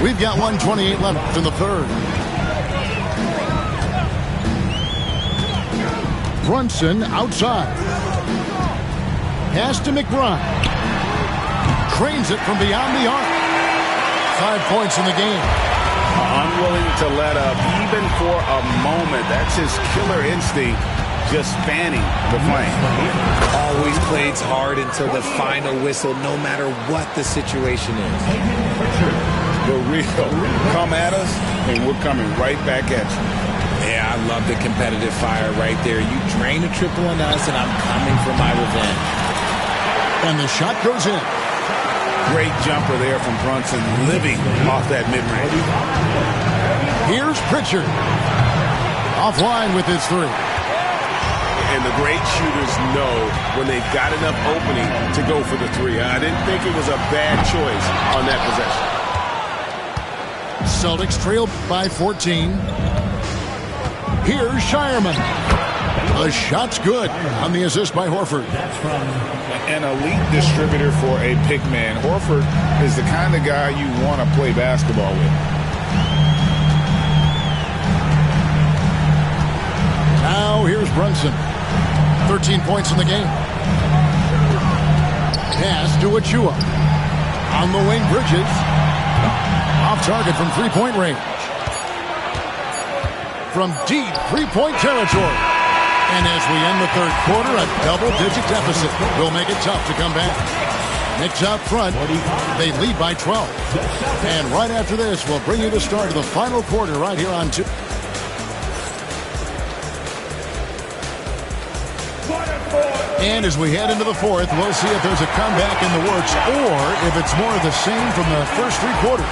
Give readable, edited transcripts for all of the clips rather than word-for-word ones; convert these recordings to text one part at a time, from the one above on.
We've got 1:28 left in the third. Brunson outside. Pass to McBride. Cranes it from beyond the arc. 5 points in the game. Unwilling to let up even for a moment. That's his killer instinct, just fanning the flame. Always plays hard until the final whistle, no matter what the situation is. The real come at us, and we're coming right back at you. Yeah, I love the competitive fire right there. You drain a triple on us, and I'm coming for my revenge. And the shot goes in. Great jumper there from Brunson, living off that mid-range. Here's Pritchard. Offline with his three. And the great shooters know when they've got enough opening to go for the three. I didn't think it was a bad choice on that possession. Celtics trail by 14. Here's Shireman. The shot's good on the assist by Horford. An elite distributor for a pick man. Horford is the kind of guy you want to play basketball with. Now here's Brunson. 13 points in the game. Pass to Achua. On the wing, Bridges. Off target from three-point range. From deep three-point territory. And as we end the third quarter, a double-digit deficit will make it tough to come back. Knicks out front. They lead by 12. And right after this, we'll bring you the start of the final quarter right here on 2. And as we head into the fourth, we'll see if there's a comeback in the works or if it's more of the same from the first three quarters.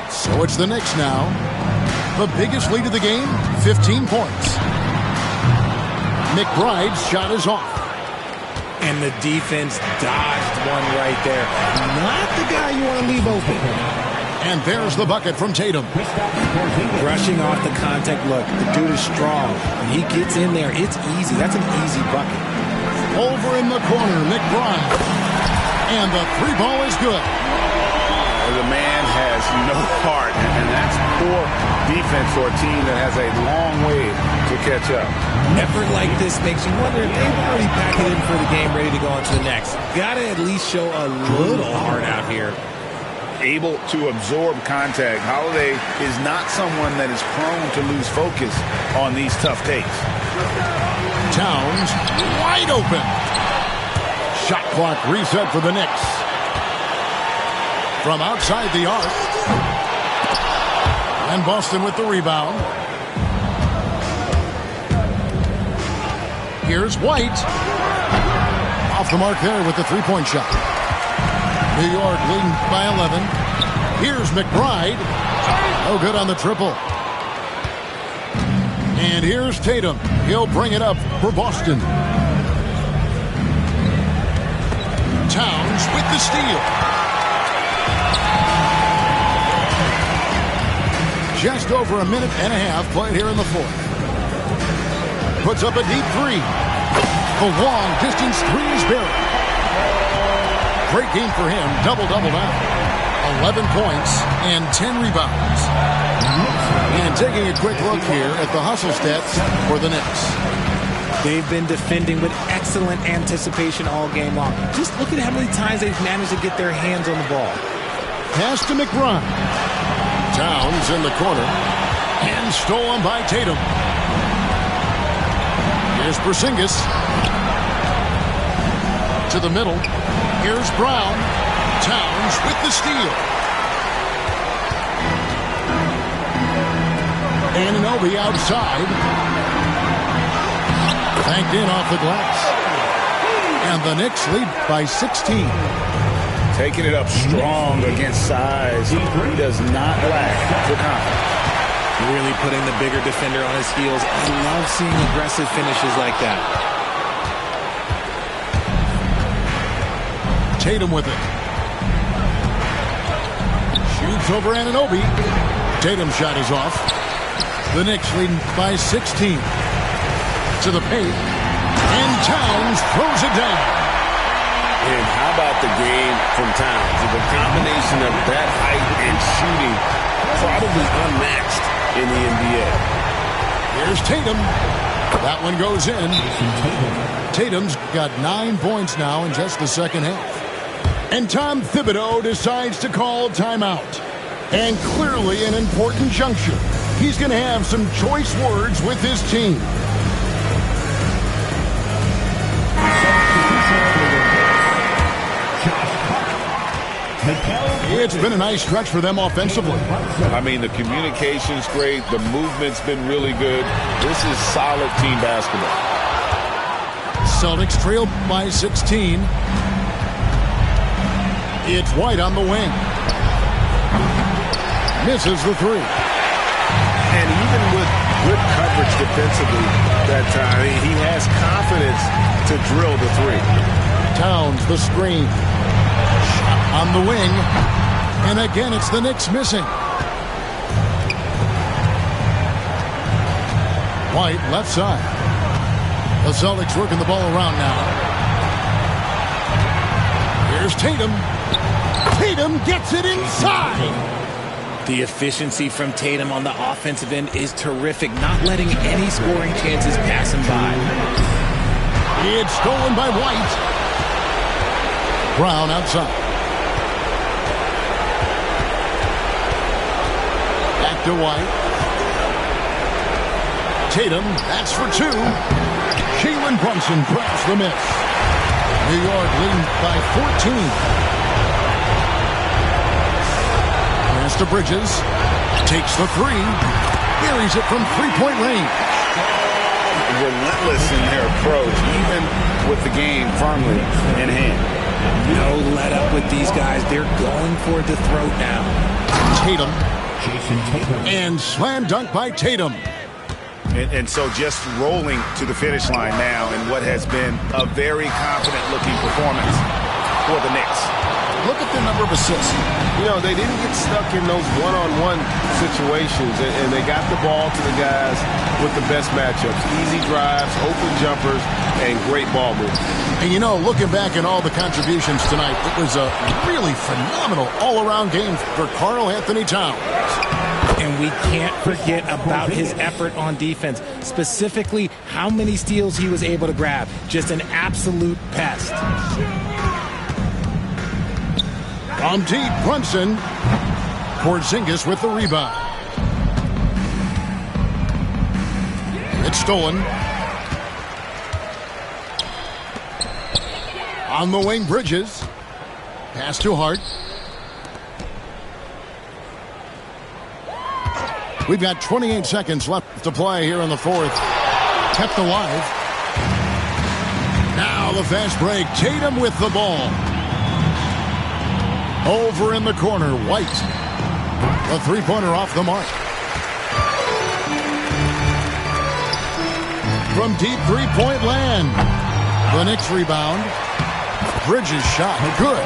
So it's the Knicks now. The biggest lead of the game, 15 points. McBride's shot is off. And the defense dodged one right there. Not the guy you want to leave open. And there's the bucket from Tatum. Brushing off the contact. Look, the dude is strong. When he gets in there, it's easy. That's an easy bucket. Over in the corner, McBride. And the three ball is good. The man has no heart, and that's poor defense for a team that has a long way to catch up. Effort like this makes you wonder if they've already packed it in for the game, ready to go on to the next. Got to at least show a little heart out here. Able to absorb contact. Holiday is not someone that is prone to lose focus on these tough takes. Towns wide open. Shot clock reset for the Knicks. From outside the arc. And Boston with the rebound. Here's White. Off the mark there with the three-point shot. New York leading by 11. Here's McBride. No good on the triple. And here's Tatum. He'll bring it up for Boston. Towns with the steal. Just over a minute and a half played here in the fourth. Puts up a deep three. The long distance three is buried. Great game for him. Double-double now. 11 points and 10 rebounds. And taking a quick look here at the hustle stats for the Knicks. They've been defending with excellent anticipation all game long. Just look at how many times they've managed to get their hands on the ball. Pass to McBride. Towns in the corner. And stolen by Tatum. Here's Porzingis. To the middle. Here's Brown. Towns with the steal. Anunoby outside. Banked in off the glass. And the Knicks lead by 16. Taking it up strong against size. He does not lack for confidence. Really putting the bigger defender on his heels. I love seeing aggressive finishes like that. Tatum with it. Shoots over Anunoby. Tatum's shot is off. The Knicks leading by 16. To the paint. And Towns throws it down. And how about the game from Towns? The combination of that height and shooting, probably unmatched in the NBA. Here's Tatum. That one goes in. Tatum's got 9 points now in just the second half. And Tom Thibodeau decides to call timeout. And clearly an important juncture. He's going to have some choice words with his team. It's been a nice stretch for them offensively. I mean, the communication's great. The movement's been really good. This is solid team basketball. Celtics trail by 16. It's White on the wing. Misses the three. And even with good coverage defensively that time, he has confidence to drill the three. Towns, the screen. Shot on the wing. And again, it's the Knicks missing. White, left side. The Celtics working the ball around now. Here's Tatum. Tatum gets it inside. The efficiency from Tatum on the offensive end is terrific, not letting any scoring chances pass him by. It's stolen by White. Brown outside. Back to White. Tatum, that's for two. Jalen Brunson grabs the miss. New York leading by 14. Pass to Bridges. Takes the three. Buries it from three-point range. Relentless in their approach, even with the game firmly in hand. No let up with these guys. They're going for the throat now. Tatum. And slam dunk by Tatum. And so just rolling to the finish line now in what has been a very confident-looking performance for the Knicks. Look at the number of assists. You know, they didn't get stuck in those one-on-one situations, and they got the ball to the guys with the best matchups. Easy drives, open jumpers, and great ball movement. And, you know, looking back at all the contributions tonight, it was a really phenomenal all-around game for Karl Anthony Towns. And we can't forget about his effort on defense, specifically how many steals he was able to grab. Just an absolute pest. From deep, Brunson. Porzingis with the rebound. It's stolen. On the wing, Bridges. Pass to Hart. We've got 28 seconds left to play here in the fourth. Kept alive. Now the fast break. Tatum with the ball. Over in the corner, White. The three-pointer off the mark. From deep three-point land. The Knicks rebound. Bridges shot. Good.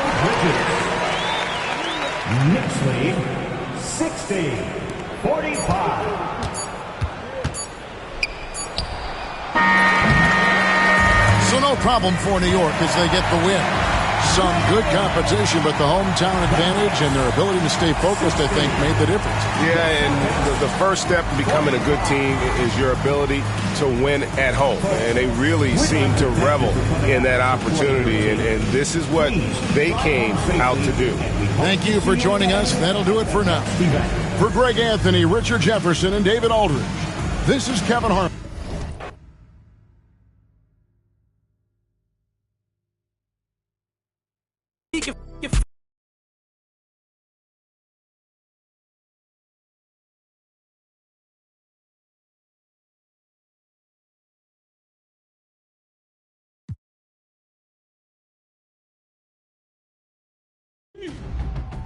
Knicks lead 60-45. So no problem for New York as they get the win. Some good competition, but the hometown advantage and their ability to stay focused, I think, made the difference. Yeah, and the first step in becoming a good team is your ability to win at home. And they really seem to revel in that opportunity, and this is what they came out to do. Thank you for joining us. That'll do it for now. For Greg Anthony, Richard Jefferson, and David Aldridge, this is Kevin Harlan.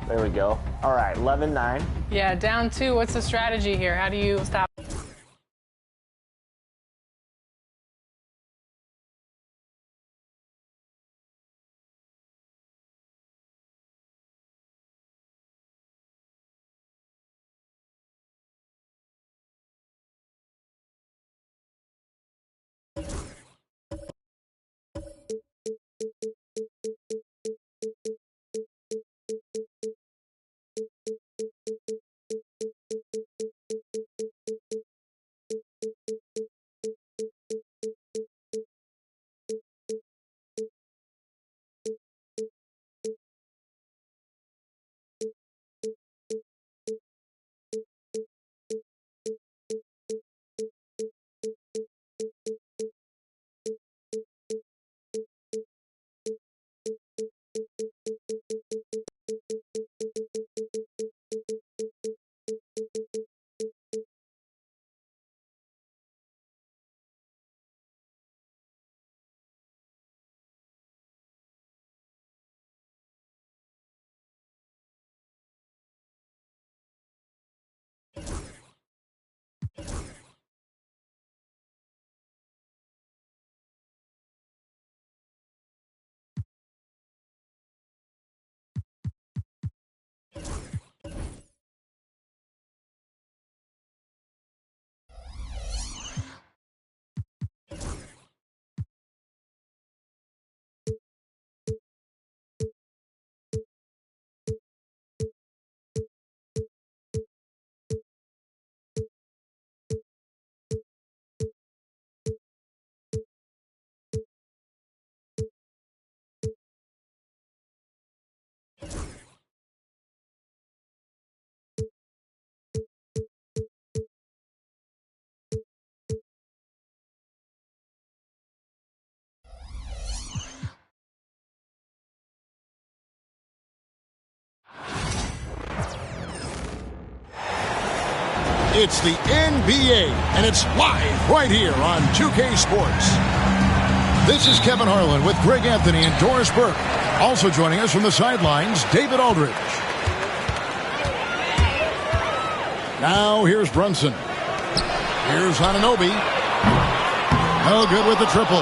There we go. All right, 11-9. Yeah, down two. What's the strategy here? How do you stop? It's the NBA, and it's live right here on 2K Sports. This is Kevin Harlan with Greg Anthony and Doris Burke. Also joining us from the sidelines, David Aldridge. Now here's Brunson. Here's Anunoby. No good with the triple.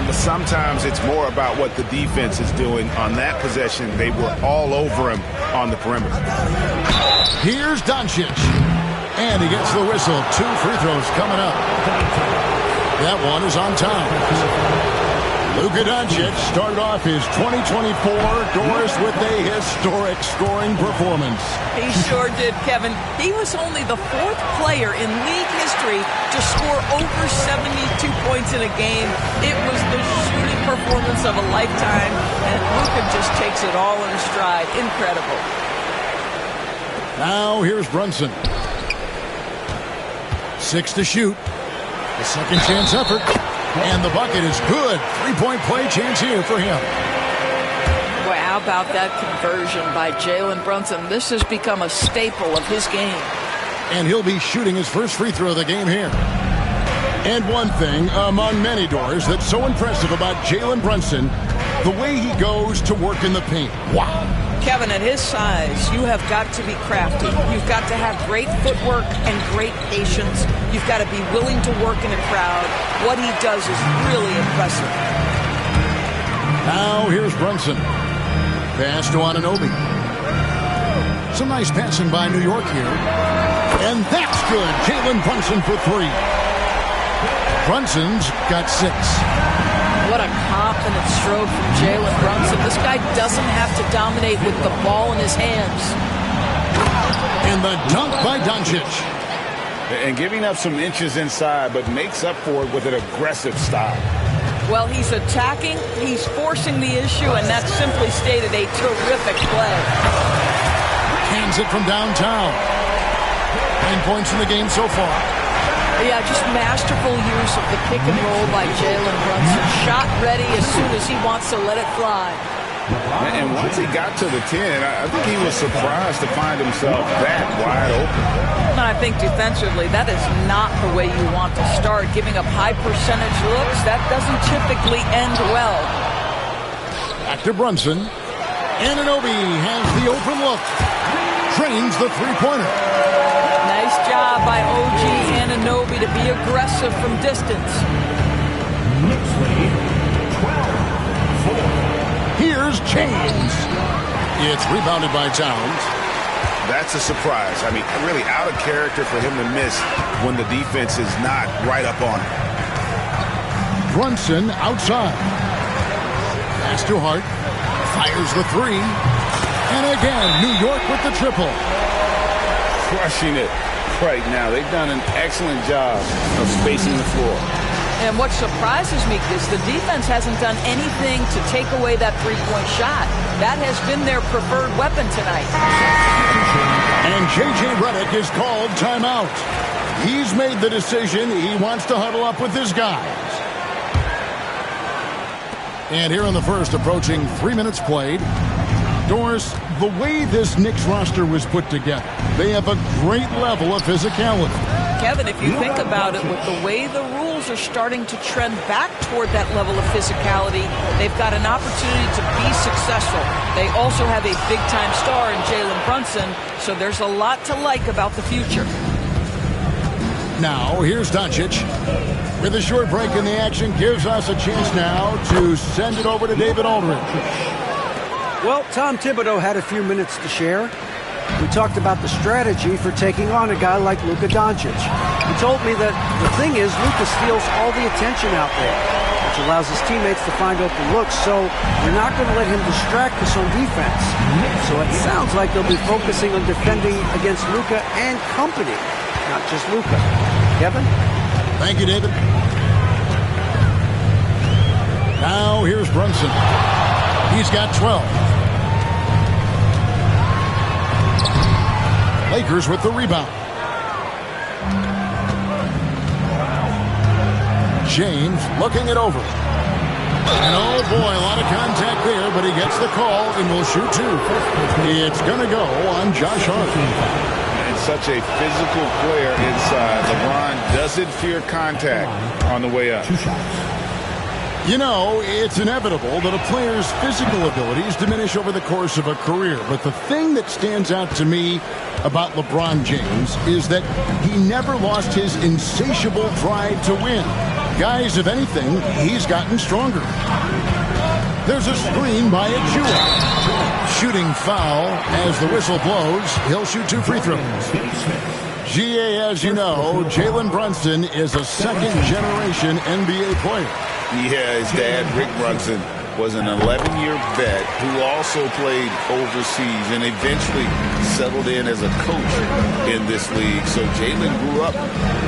But sometimes it's more about what the defense is doing. On that possession, they were all over him on the perimeter. Here's Doncic. And he gets the whistle. 2 free throws coming up. That one is on time. Luka Doncic started off his 2024 Doris with a historic scoring performance. He sure did, Kevin. He was only the 4th player in league history to score over 72 points in a game. It was the shooting performance of a lifetime, and Luka just takes it all in stride. Incredible. Now here's Brunson. 6 to shoot. The second chance effort. And the bucket is good. 3-point play chance here for him. Boy, how about that conversion by Jalen Brunson? This has become a staple of his game. And he'll be shooting his first free throw of the game here. And one thing among many, Doors, that's so impressive about Jalen Brunson, the way he goes to work in the paint. Wow. Kevin, at his size, you have got to be crafty. You've got to have great footwork and great patience. You've got to be willing to work in a crowd. What he does is really impressive. Now here's Brunson. Pass to Anunoby. Some nice passing by New York here. And that's good. Jalen Brunson for 3. Brunson's got 6. What a confident stroke from Jalen Brunson. This guy doesn't have to dominate with the ball in his hands. And the dunk by Doncic. And giving up some inches inside, but makes up for it with an aggressive style. Well, he's attacking, he's forcing the issue, and that's simply stated a terrific play. Hands it from downtown. 9 points in the game so far. Yeah, just masterful use of the pick and roll by Jalen Brunson. Shot ready as soon as he wants to let it fly. And once he got to the 10, I think he was surprised to find himself that wide open. And I think defensively, that is not the way you want to start. Giving up high percentage looks, that doesn't typically end well. Back to Brunson. Anunoby has the open look. Trains the three-pointer. Nice job by OG Anunoby to be aggressive from distance. Knicks lead 12-4. Here's James. It's rebounded by Towns. That's a surprise. I mean, really out of character for him to miss when the defense is not right up on him. Brunson outside. Pass to Hart. Fires the 3. And again, New York with the triple. Crushing it right now. They've done an excellent job of spacing the floor. And what surprises me is the defense hasn't done anything to take away that three-point shot. That has been their preferred weapon tonight. And J.J. Redick is called timeout. He's made the decision. He wants to huddle up with his guys. And here in the first, approaching 3 minutes played. Doris, the way this Knicks roster was put together, they have a great level of physicality. Kevin, if you think about it, with the way the rules are starting to trend back toward that level of physicality, they've got an opportunity to be successful. They also have a big-time star in Jalen Brunson, so there's a lot to like about the future. Now, here's Doncic. With a short break in the action, gives us a chance now to send it over to David Aldridge. Well, Tom Thibodeau had a few minutes to share. We talked about the strategy for taking on a guy like Luka Doncic. He told me that the thing is Luka steals all the attention out there, which allows his teammates to find open looks, so we're not going to let him distract us on defense. So it sounds like they'll be focusing on defending against Luka and company, not just Luka. Kevin? Thank you, David. Now here's Brunson. He's got 12. Lakers with the rebound. James looking it over. And oh boy, a lot of contact there, but he gets the call and will shoot 2. It's going to go on Josh Hart. And such a physical player inside. LeBron doesn't fear contact on the way up. 2 shots. You know, it's inevitable that a player's physical abilities diminish over the course of a career. But the thing that stands out to me about LeBron James is that he never lost his insatiable drive to win. Guys, if anything, he's gotten stronger. There's a screen by Achua. Shooting foul as the whistle blows. He'll shoot 2 free throws. GA, as you know, Jalen Brunson is a second-generation NBA player. Yeah, his dad, Rick Brunson, was an 11-year vet who also played overseas and eventually settled in as a coach in this league. So Jalen grew up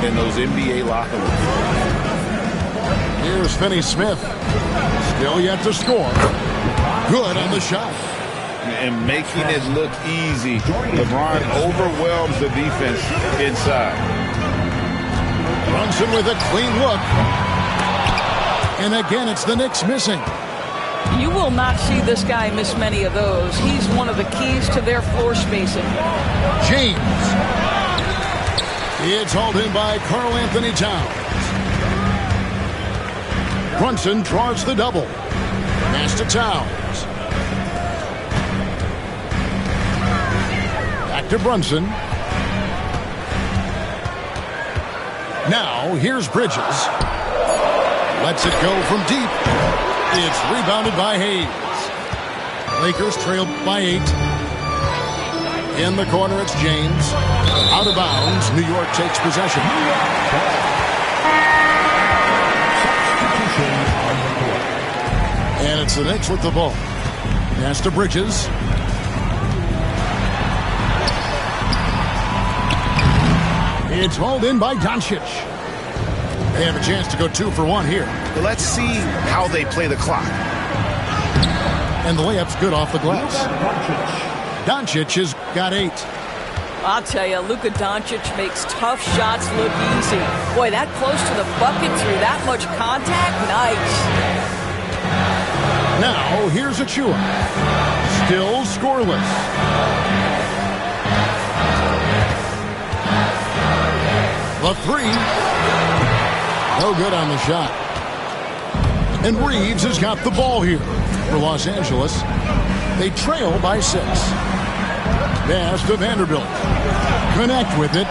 in those NBA locker rooms. Here's Finney-Smith. Still yet to score. Good on the shot. And making it look easy, LeBron overwhelms the defense inside. Brunson with a clean look. And again, it's the Knicks missing. You will not see this guy miss many of those. He's one of the keys to their floor spacing. James. It's hauled in by Karl Anthony Towns. Brunson draws the double. Pass to Towns. Back to Brunson. Now, here's Bridges. Lets it go from deep. It's rebounded by Hayes. Lakers trail by 8. In the corner, it's James. Out of bounds, New York takes possession. And it's the Knicks with the ball. Pass to Bridges. It's hauled in by Doncic. They have a chance to go 2 for 1 here. Well, let's see how they play the clock. And the layup's good off the glass. Doncic has got 8. I'll tell you, Luka Doncic makes tough shots look easy. Boy, that close to the bucket through that much contact, nice. Now, here's Achua. Still scoreless. The 3. No good on the shot. And Reeves has got the ball here for Los Angeles. They trail by 6. Pass to Vanderbilt. Connect with it.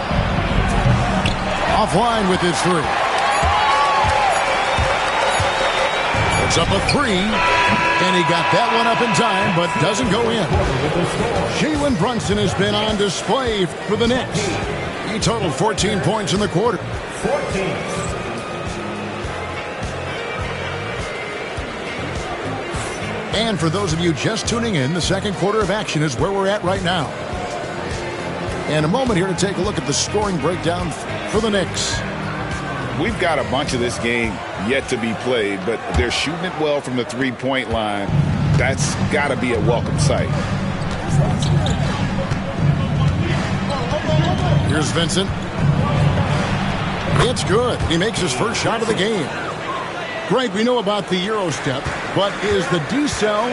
Offline with his 3. It's up a 3. And he got that one up in time, but doesn't go in. Jalen Brunson has been on display for the Knicks. He totaled 14 points in the quarter. 14. And for those of you just tuning in, the second quarter of action is where we're at right now. And a moment here to take a look at the scoring breakdown for the Knicks. We've got a bunch of this game yet to be played, but they're shooting it well from the three-point line. That's got to be a welcome sight. Here's Vincent. It's good. He makes his first shot of the game. Greg, we know about the Euro step, but is the decel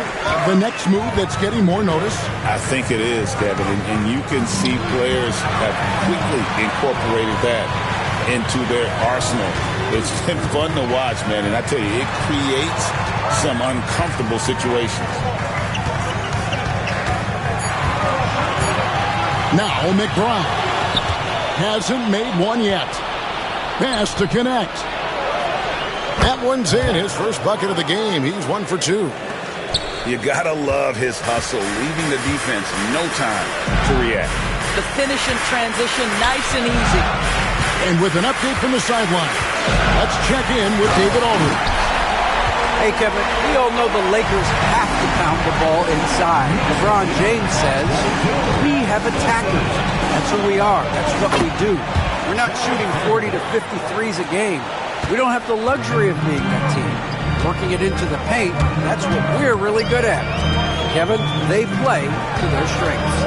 the next move that's getting more notice? I think it is, Kevin, and you can see players have quickly incorporated that into their arsenal. It's been fun to watch, man, and I tell you, it creates some uncomfortable situations. Now McBride hasn't made one yet. Pass to connect. That one's in, his first bucket of the game. He's 1 for 2. You gotta love his hustle, leaving the defense no time to react. The finish and transition, nice and easy. And with an update from the sideline, let's check in with David Aldridge. Hey, Kevin, we all know the Lakers have to pound the ball inside. LeBron James says, we have attackers. That's who we are. That's what we do. We're not shooting 40 to 53s a game. We don't have the luxury of being that team. Working it into the paint, that's what we're really good at. Kevin, they play to their strengths.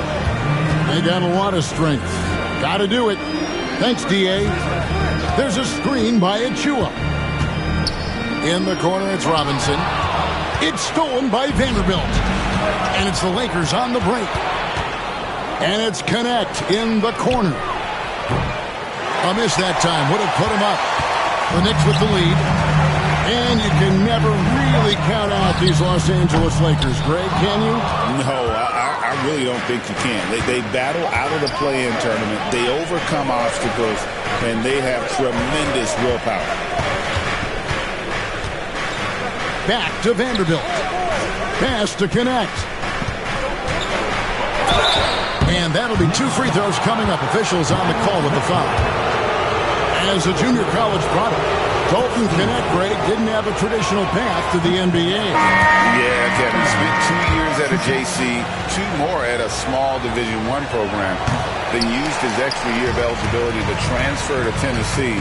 They got a lot of strength. Got to do it. Thanks, D.A. There's a screen by Achua. In the corner, it's Robinson. It's stolen by Vanderbilt. And it's the Lakers on the break. And it's Connect in the corner. A miss that time would have put him up. The Knicks with the lead. And you can never really count out these Los Angeles Lakers, Greg, can you? No, I really don't think you can. They battle out of the play-in tournament. They overcome obstacles, and they have tremendous willpower. Back to Vanderbilt. Pass to Connect. And that'll be 2 free throws coming up. Officials on the call with the foul. As a junior college product, Dalton Connect, Greg, didn't have a traditional path to the NBA. Yeah, Kevin, spent 2 years at a JC, 2 more at a small Division I program, then used his extra year of eligibility to transfer to Tennessee.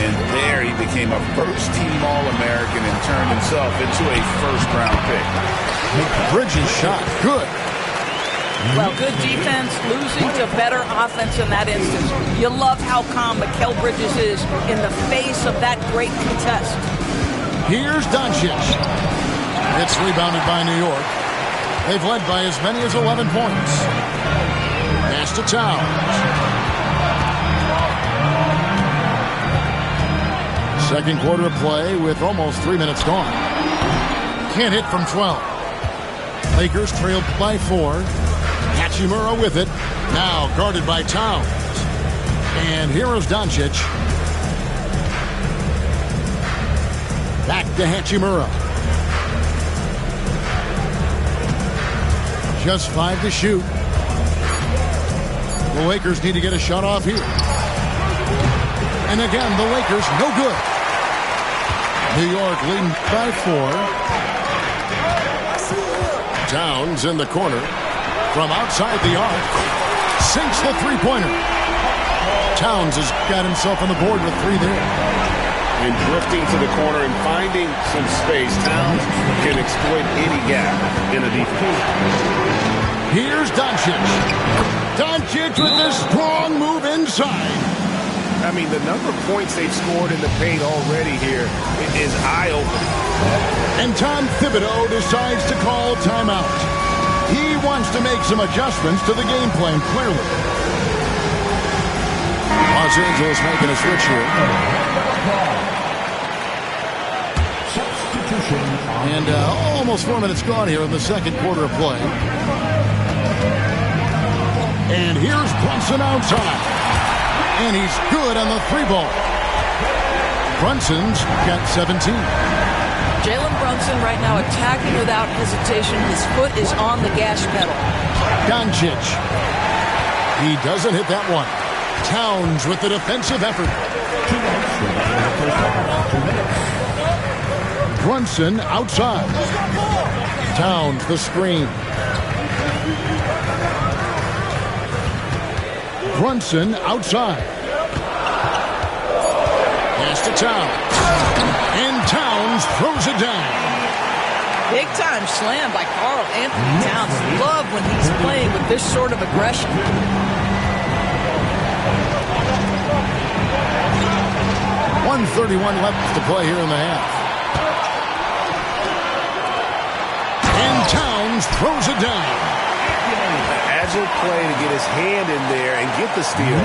And there he became a first-team All-American and turned himself into a first-round pick. Bridges shot. Good. Well, good defense, losing to better offense in that instance. You love how calm Mikal Bridges is in the face of that great contest. Here's Doncic. It's rebounded by New York. They've led by as many as 11 points. Pass to Towns. Second quarter of play with almost 3 minutes gone. Can't hit from 12. Lakers trailed by 4. Hachimura with it. Now guarded by Towns. And here is Doncic. Back to Hachimura. Just 5 to shoot. The Lakers need to get a shot off here. And again, the Lakers no good. New York leading by 4. Towns in the corner. From outside the arc, sinks the three-pointer. Towns has got himself on the board with 3 there. And drifting to the corner and finding some space, Towns can exploit any gap in a defense. Here's Doncic. Doncic with a strong move inside. I mean, the number of points they've scored in the paint already here is eye-opening. And Tom Thibodeau decides to call timeout. He wants to make some adjustments to the game plan, clearly. Los Angeles making a switch here. And almost 4 minutes gone here in the second quarter of play. And here's Brunson outside. And he's good on the 3-ball. Brunson's got 17. Jalen Brunson right now attacking without hesitation. His foot is on the gas pedal. Doncic. He doesn't hit that one. Towns with the defensive effort. Brunson outside. Towns the screen. Brunson outside. Pass to Towns. And Towns throws it down. Big time slam by Karl Anthony Towns. Love when he's playing with this sort of aggression. .131 left to play here in the half. And Towns throws it down. Agile play to get his hand in there and get the steal.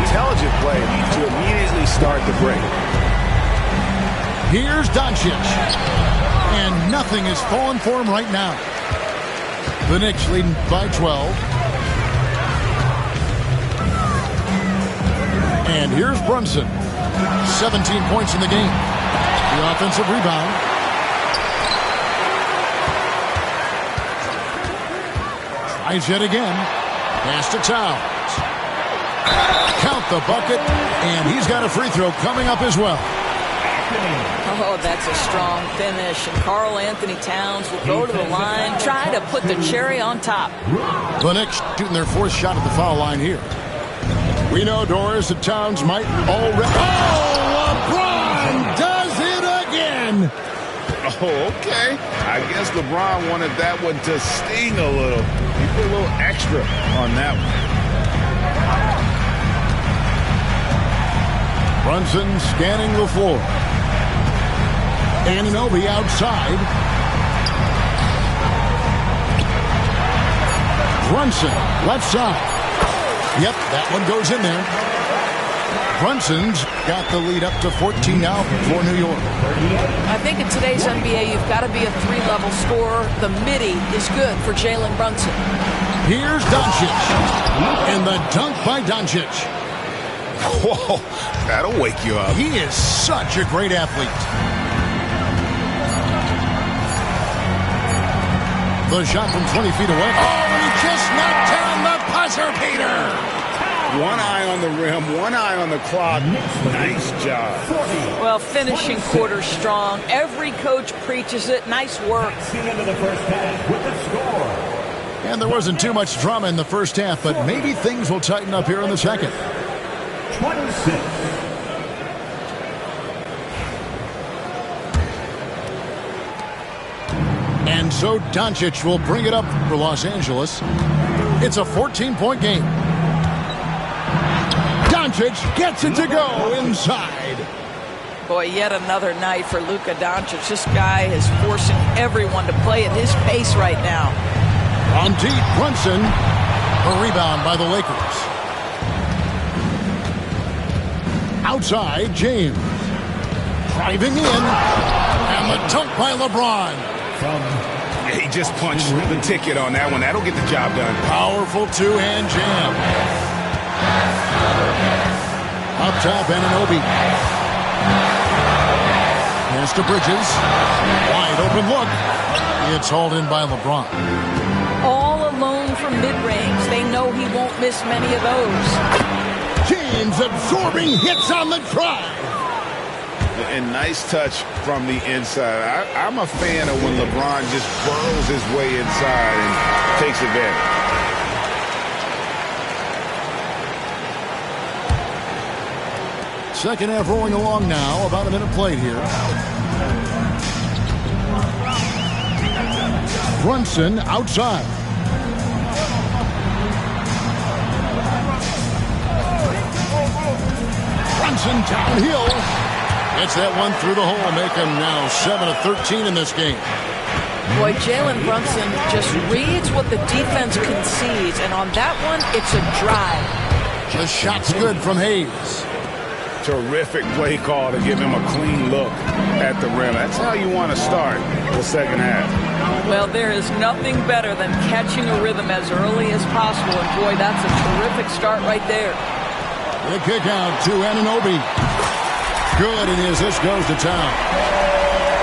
Intelligent play to immediately start the break. Here's Doncic. And nothing is falling for him right now. The Knicks leading by 12. And here's Brunson. 17 points in the game. The offensive rebound. Tries yet again. Pass to Towns. Count the bucket. And he's got a free throw coming up as well. Oh, that's a strong finish. And Karl Anthony Towns will go to the line, try to put the cherry on top. The Knicks shooting their 4th shot at the foul line here. We know, Doris, that Towns might already... Oh, LeBron does it again! Oh, okay. I guess LeBron wanted that one to sting a little. He put a little extra on that one. Brunson scanning the floor. Anunoby outside. Brunson left side. Yep, that one goes in there. Brunson's got the lead up to 14 now for New York. I think in today's NBA, you've got to be a three-level scorer. The midi is good for Jalen Brunson. Here's Doncic. And the dunk by Doncic. Whoa, that'll wake you up. He is such a great athlete. The shot from 20 feet away. Oh, and he just knocked down the buzzer beater. One eye on the rim, one eye on the clock. Nice job. Well, finishing quarter strong. Every coach preaches it. Nice work. Into the first half with the score. And there wasn't too much drama in the first half, but maybe things will tighten up here in the second. 26. And so Doncic will bring it up for Los Angeles. It's a 14-point game. Doncic gets it to go inside. Boy, yet another night for Luka Doncic. This guy is forcing everyone to play at his pace right now. On deep, Brunson. A rebound by the Lakers. Outside, James. Driving in. And the dunk by LeBron. He just punched the ticket on that one. That'll get the job done. Powerful two-hand jam. Up top, Anunoby. Pass to Bridges. Wide open look. It's hauled in by LeBron. All alone from mid-range. They know he won't miss many of those. James absorbing hits on the drive. And nice touch from the inside. I'm a fan of when LeBron just burrows his way inside and takes advantage. Second half rolling along now. About a minute played here. Brunson outside. Brunson downhill. Gets that one through the hole, make him now 7 of 13 in this game. Boy, Jalen Brunson just reads what the defense concedes, and on that one, it's a drive. The shot's good from Hayes. Terrific play call to give him a clean look at the rim. That's how you want to start the second half. Well, there is nothing better than catching a rhythm as early as possible, and boy, that's a terrific start right there. The kick out to Anunoby. Good, and his assist goes to town.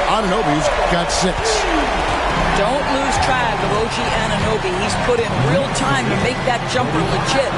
Anunoby's got 6. Don't lose track of OG Anunoby. He's put in real time to make that jumper legit.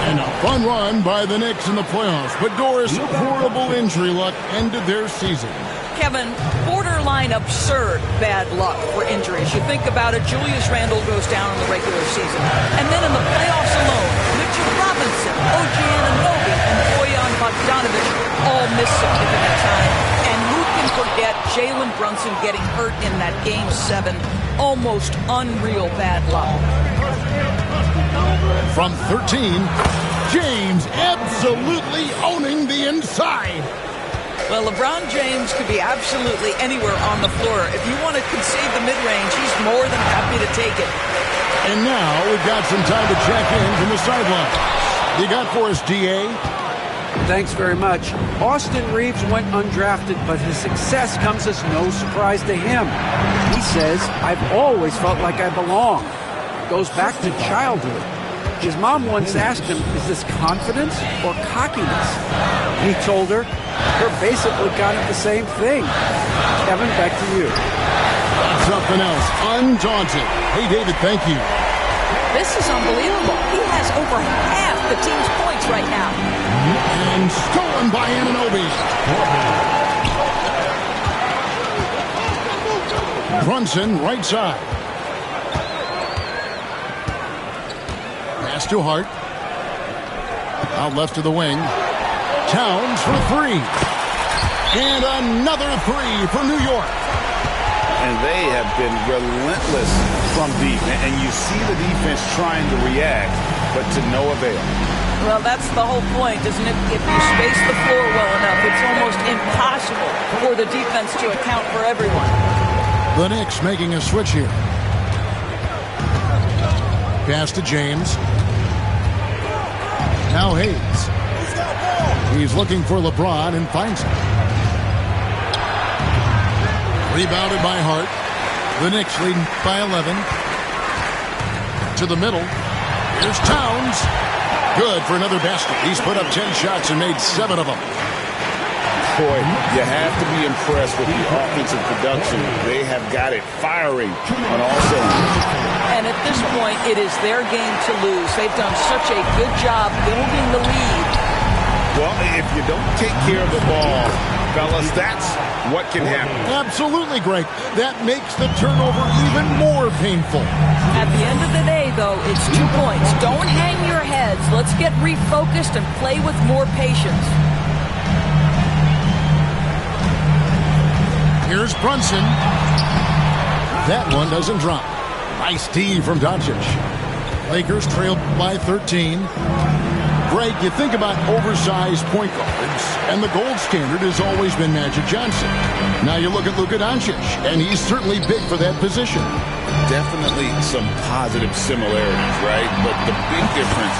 And a fun run by the Knicks in the playoffs. But Doris, horrible injury luck ended their season. Kevin, borderline absurd bad luck for injuries. You think about it, Julius Randle goes down in the regular season. And then in the playoffs alone, Mitchell Robinson, OG Anunoby, and Bojan Bogdanovic all missed significant time. And who can forget Jalen Brunson getting hurt in that Game 7? Almost unreal bad luck. From 13, James absolutely owning the inside. Well, LeBron James could be absolutely anywhere on the floor. If you want to concede the mid-range, he's more than happy to take it. And now we've got some time to check in from the sideline. You got for us, D.A.? Thanks very much. Austin Reeves went undrafted, but his success comes as no surprise to him. He says, I've always felt like I belong. Goes back to childhood. His mom once asked him, is this confidence or cockiness? He told her, they're basically kind of the same thing. Kevin, back to you. Something else. Undaunted. Hey, David, thank you. This is unbelievable. He has over half the team's points right now. And stolen by Anunoby. Brunson, right side. Pass to Hart. Out left to the wing. Towns for 3. And another 3 for New York. And they have been relentless from deep. And you see the defense trying to react, but to no avail. Well, that's the whole point, isn't it? If you space the floor well enough, it's almost impossible for the defense to account for everyone. The Knicks making a switch here. Pass to James. Now Hayes. He's looking for LeBron and finds him. Rebounded by Hart. The Knicks leading by 11. To the middle. Here's Towns. Good for another basket. He's put up 10 shots and made 7 of them. Boy, you have to be impressed with the offensive production. They have got it firing on all cylinders. And at this point, it is their game to lose. They've done such a good job building the lead. Well, if you don't take care of the ball, fellas, that's what can happen. Absolutely, Greg. That makes the turnover even more painful. At the end of the day, though, it's 2 points. Don't hang your heads. Let's get refocused and play with more patience. Here's Brunson. That one doesn't drop. Nice D from Doncic. Lakers trail by 13. Greg, you think about oversized point guards, and the gold standard has always been Magic Johnson. Now you look at Luka Doncic, and he's certainly big for that position. Definitely some positive similarities, right? But the big difference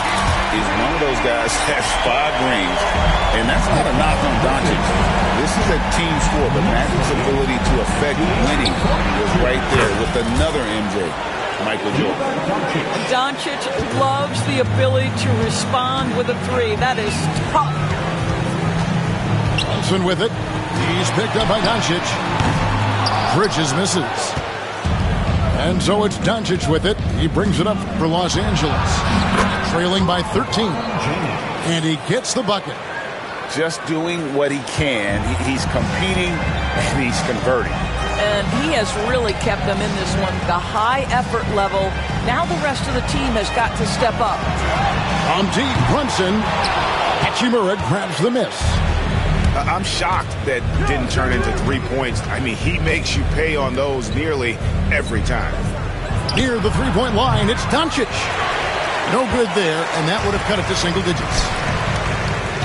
is one of those guys has 5 rings, and that's not a knock on Doncic. This is a team sport, but Magic's ability to affect winning was right there with another MJ. Michael Jordan. Doncic loves the ability to respond with a 3. That is tough. Brunson with it. He's picked up by Doncic. Bridges misses. And so it's Doncic with it. He brings it up for Los Angeles. Trailing by 13. And he gets the bucket. Just doing what he can. He's competing and he's converting. And he has really kept them in this one. The high effort level. Now the rest of the team has got to step up. On T. Brunson. Hachimura grabs the miss. I'm shocked that didn't turn into 3 points. I mean, he makes you pay on those nearly every time. Near the three-point line, it's Doncic. No good there, and that would have cut it to single digits.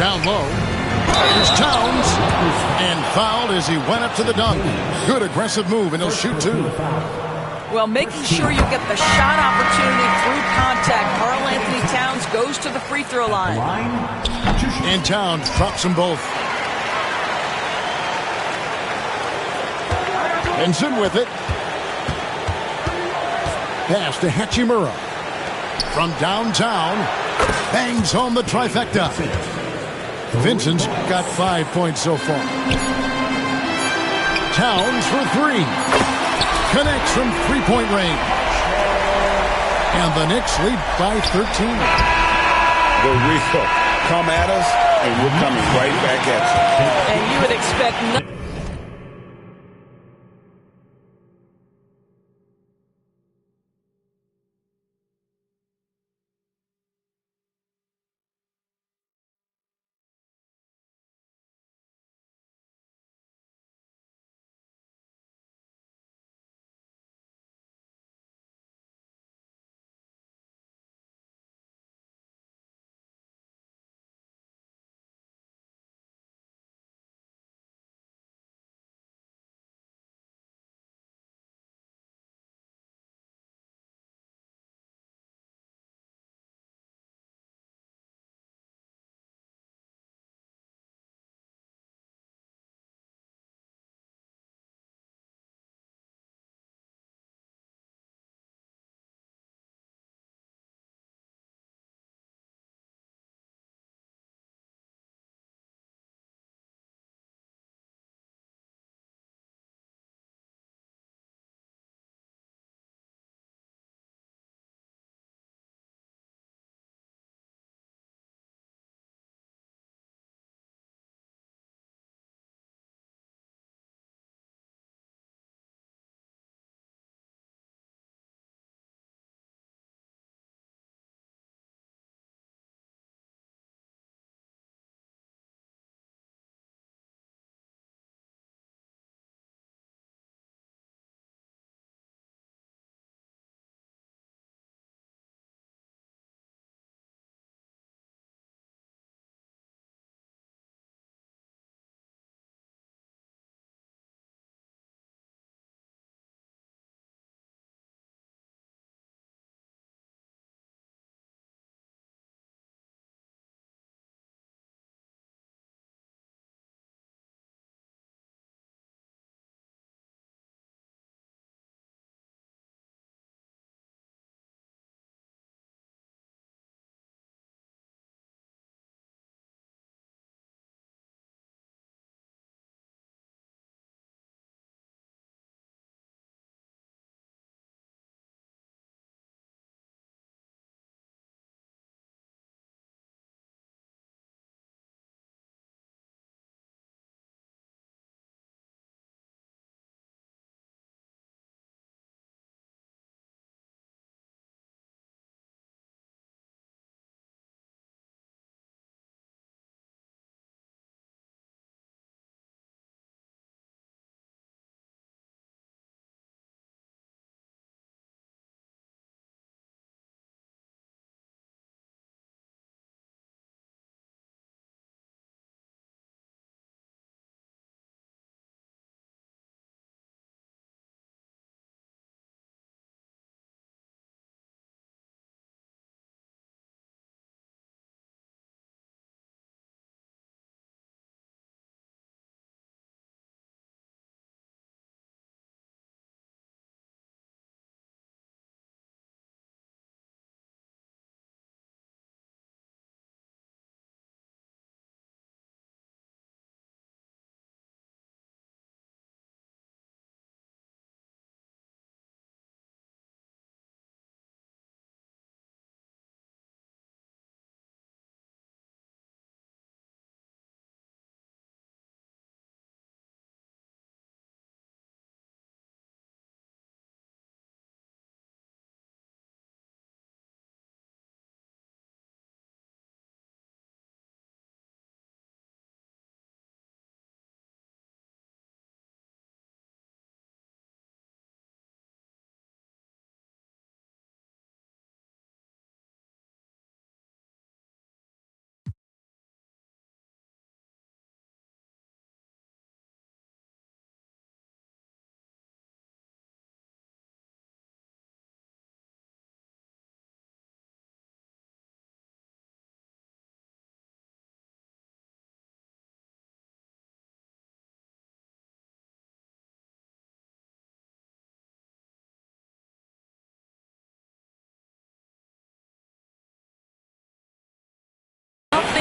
Down low. Here's Towns. And fouled as he went up to the dunk. Good aggressive move, and he'll shoot 2. Well, making sure you get the shot opportunity through contact. Karl-Anthony Towns goes to the free throw line. And Towns drops them both. Benson with it. Pass to Hachimura. From downtown. Bangs home the trifecta. Vincent's got 5 points so far. Towns for 3. Connects from three-point range. And the Knicks lead by 13. The Rico, come at us, and we're coming right back at you. And you would expect nothing.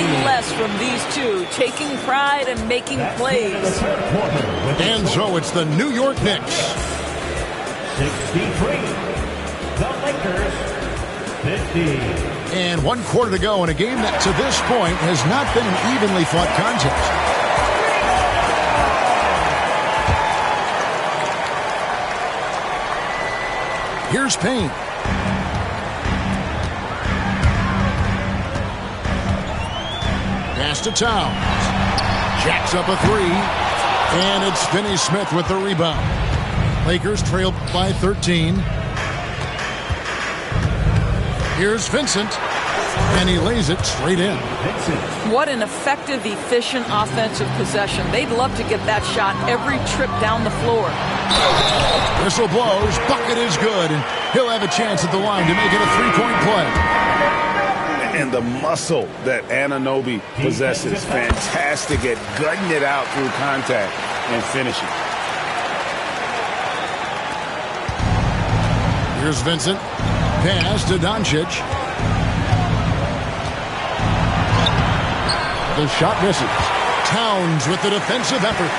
nothing less from these two, taking pride and making plays. And so it's the New York Knicks. 63. The Lakers, 50. And 1 quarter to go in a game that to this point has not been an evenly fought contest. Here's Payne. Pass to Towns. Jacks up a three. And it's Finney Smith with the rebound. Lakers trail by 13. Here's Vincent. And he lays it straight in. What an effective, efficient offensive possession. They'd love to get that shot every trip down the floor. Whistle blows. Bucket is good. And he'll have a chance at the line to make it a three-point play. And the muscle that Anunoby possesses. Fantastic at gutting it out through contact and finishing. Here's Vincent. Pass to Doncic. The shot misses. Towns with the defensive effort.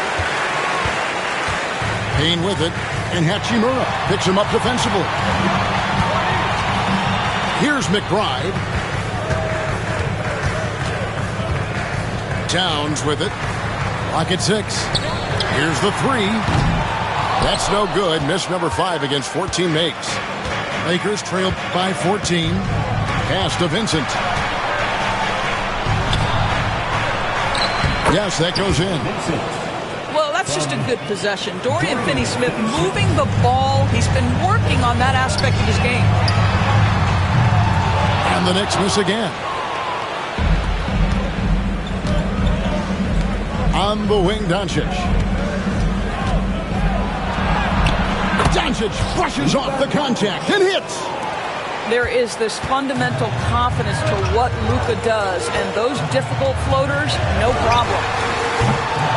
Payne with it. And Hachimura picks him up defensively. Here's McBride. Towns with it. Lock at 6. Here's the three. That's no good. Miss number 5 against 14 makes. Lakers trail by 14. Pass to Vincent. Yes, that goes in. Well, that's just a good possession. Dorian Finney-Smith moving the ball. He's been working on that aspect of his game. And the Knicks miss again. On the wing, Doncic. Doncic brushes off the contact and hits. There is this fundamental confidence to what Luka does, and those difficult floaters, no problem.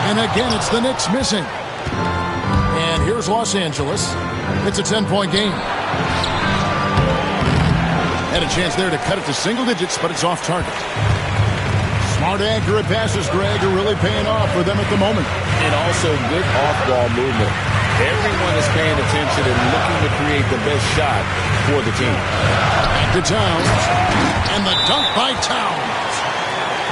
And again, it's the Knicks missing. And here's Los Angeles. It's a 10-point game. Had a chance there to cut it to single digits, but it's off target. Smart, accurate passes, Greg, are really paying off for them at the moment. And also good off-ball movement. Everyone is paying attention and looking to create the best shot for the team. Back to Towns. And the dunk by Towns.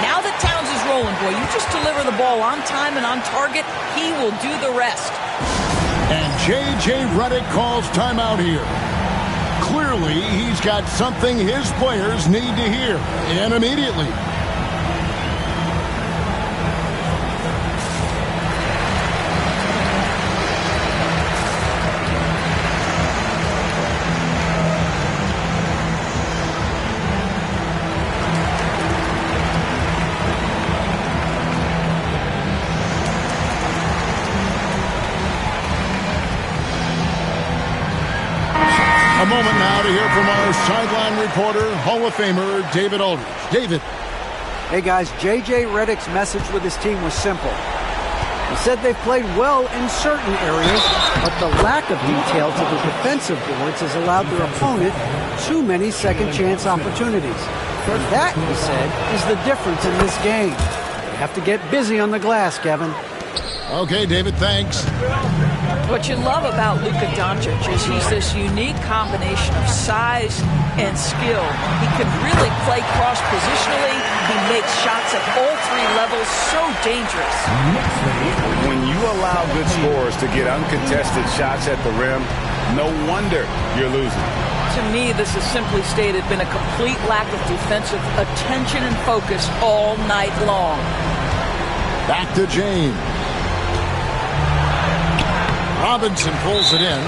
Now that Towns is rolling, boy, you just deliver the ball on time and on target, he will do the rest. And J.J. Redick calls timeout here. Clearly, he's got something his players need to hear, and immediately. A moment now to hear from our sideline reporter, Hall of Famer David Aldridge. David. Hey guys, J.J. Redick's message with his team was simple. He said they've played well in certain areas, but the lack of detail to the defensive boards has allowed their opponent too many second chance opportunities. That, he said, is the difference in this game. You have to get busy on the glass, Kevin. Okay, David, thanks. What you love about Luka Doncic is he's this unique combination of size and skill. He can really play cross-positionally. He makes shots at all 3 levels. So dangerous. When you allow good scorers to get uncontested shots at the rim, no wonder you're losing. To me, this has simply stated been a complete lack of defensive attention and focus all night long. Back to James. Robinson pulls it in.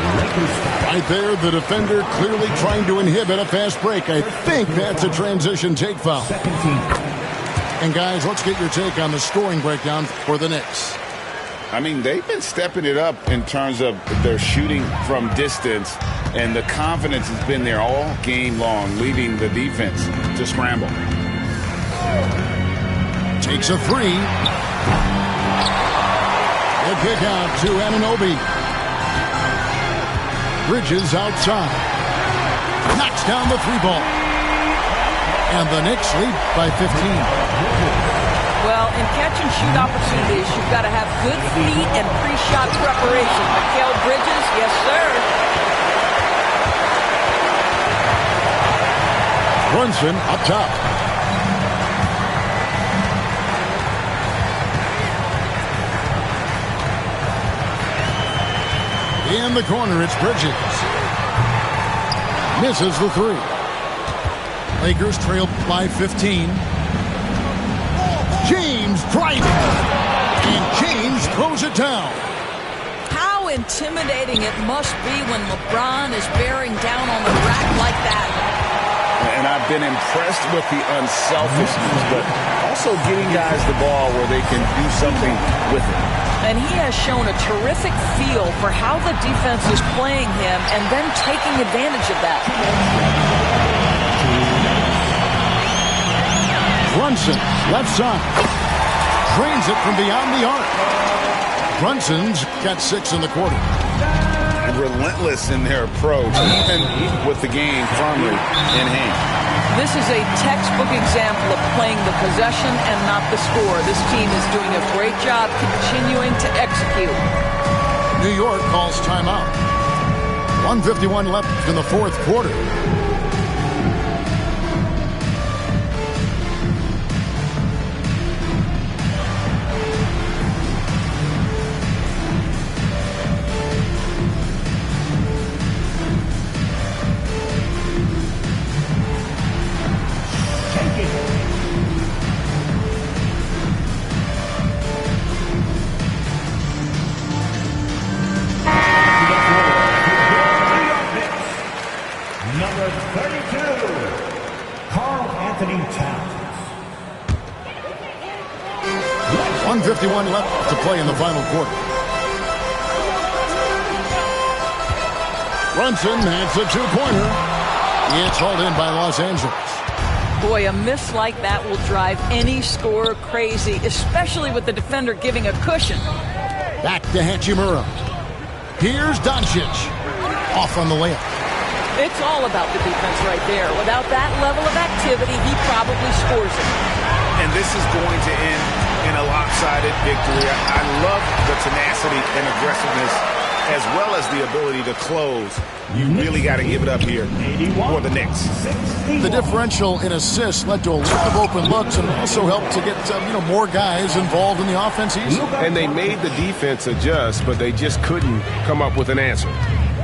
Right there, the defender clearly trying to inhibit a fast break. I think that's a transition take foul. And guys, let's get your take on the scoring breakdown for the Knicks. I mean, they've been stepping it up in terms of their shooting from distance, and the confidence has been there all game long, leading the defense to scramble. Takes a three. The kick out to Anunoby. Bridges outside. Knocks down the 3 ball. And the Knicks lead by 15. Well, in catch-and-shoot opportunities, you've got to have good feet and pre-shot preparation. Mikal Bridges, yes, sir. Brunson up top. In the corner, it's Bridges. Misses the three. Lakers trail by 15. James driving. And James throws it down. How intimidating it must be when LeBron is bearing down on the rack like that. And I've been impressed with the unselfishness, but also getting guys the ball where they can do something with it. And he has shown a terrific feel for how the defense is playing him and then taking advantage of that. Brunson, left side. Drains it from beyond the arc. Brunson's got 6 in the quarter. And relentless in their approach, even with the game firmly in hand. This is a textbook example of playing the possession and not the score. This team is doing a great job continuing to execute. New York calls timeout. 1:51 left in the fourth quarter. Number 32, Karl Anthony Towns. 1:51 left to play in the final quarter. Brunson hits a two-pointer. It's hauled in by Los Angeles. Boy, a miss like that will drive any scorer crazy, especially with the defender giving a cushion. Back to Hachimura. Here's Doncic. Off on the layup. It's all about the defense right there. Without that level of activity, he probably scores it. And this is going to end in a lopsided victory. I love the tenacity and aggressiveness as well as the ability to close. You really got to give it up here for the Knicks. The differential in assists led to a lot of open looks and also helped to get more guys involved in the offense easy. And they made the defense adjust, but they just couldn't come up with an answer.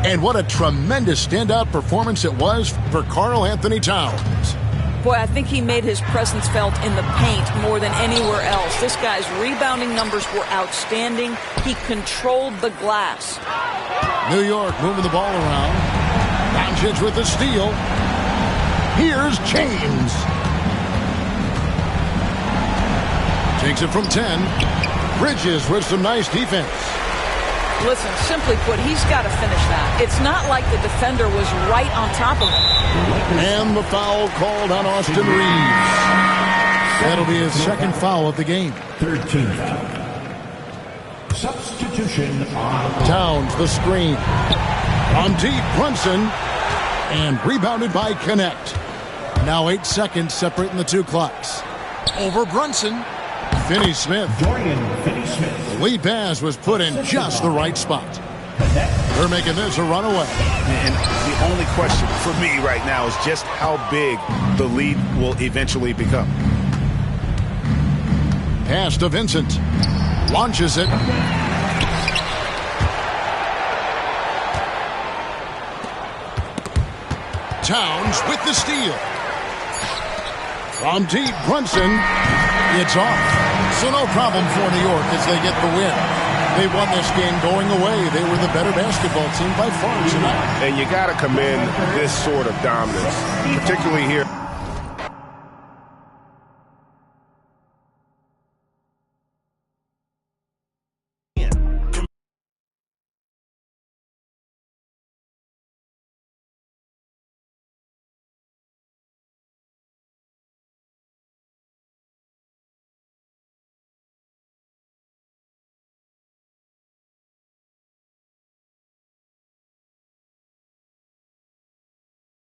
And what a tremendous standout performance it was for Karl Anthony Towns. Boy, I think he made his presence felt in the paint more than anywhere else. This guy's rebounding numbers were outstanding. He controlled the glass. New York moving the ball around. Doncic with the steal. Here's James. Takes it from 10. Bridges with some nice defense. Listen, simply put, he's got to finish that. It's not like the defender was right on top of him. And the foul called on Austin Reeves. That'll be his second foul of the game. 13th foul. Substitution on Towns, the screen. On deep, Brunson. And rebounded by Connect. Now 8 seconds separating the two clocks. Over Brunson. Finney-Smith. Dorian Finney-Smith. The lead pass was put in just the right spot. They're making this a runaway. And the only question for me right now is just how big the lead will eventually become. Pass to Vincent. Launches it. Towns with the steal. From deep, Brunson. It's off. So no problem for New York as they get the win. They won this game going away. They were the better basketball team by far tonight. And you got to commend this sort of dominance, particularly here.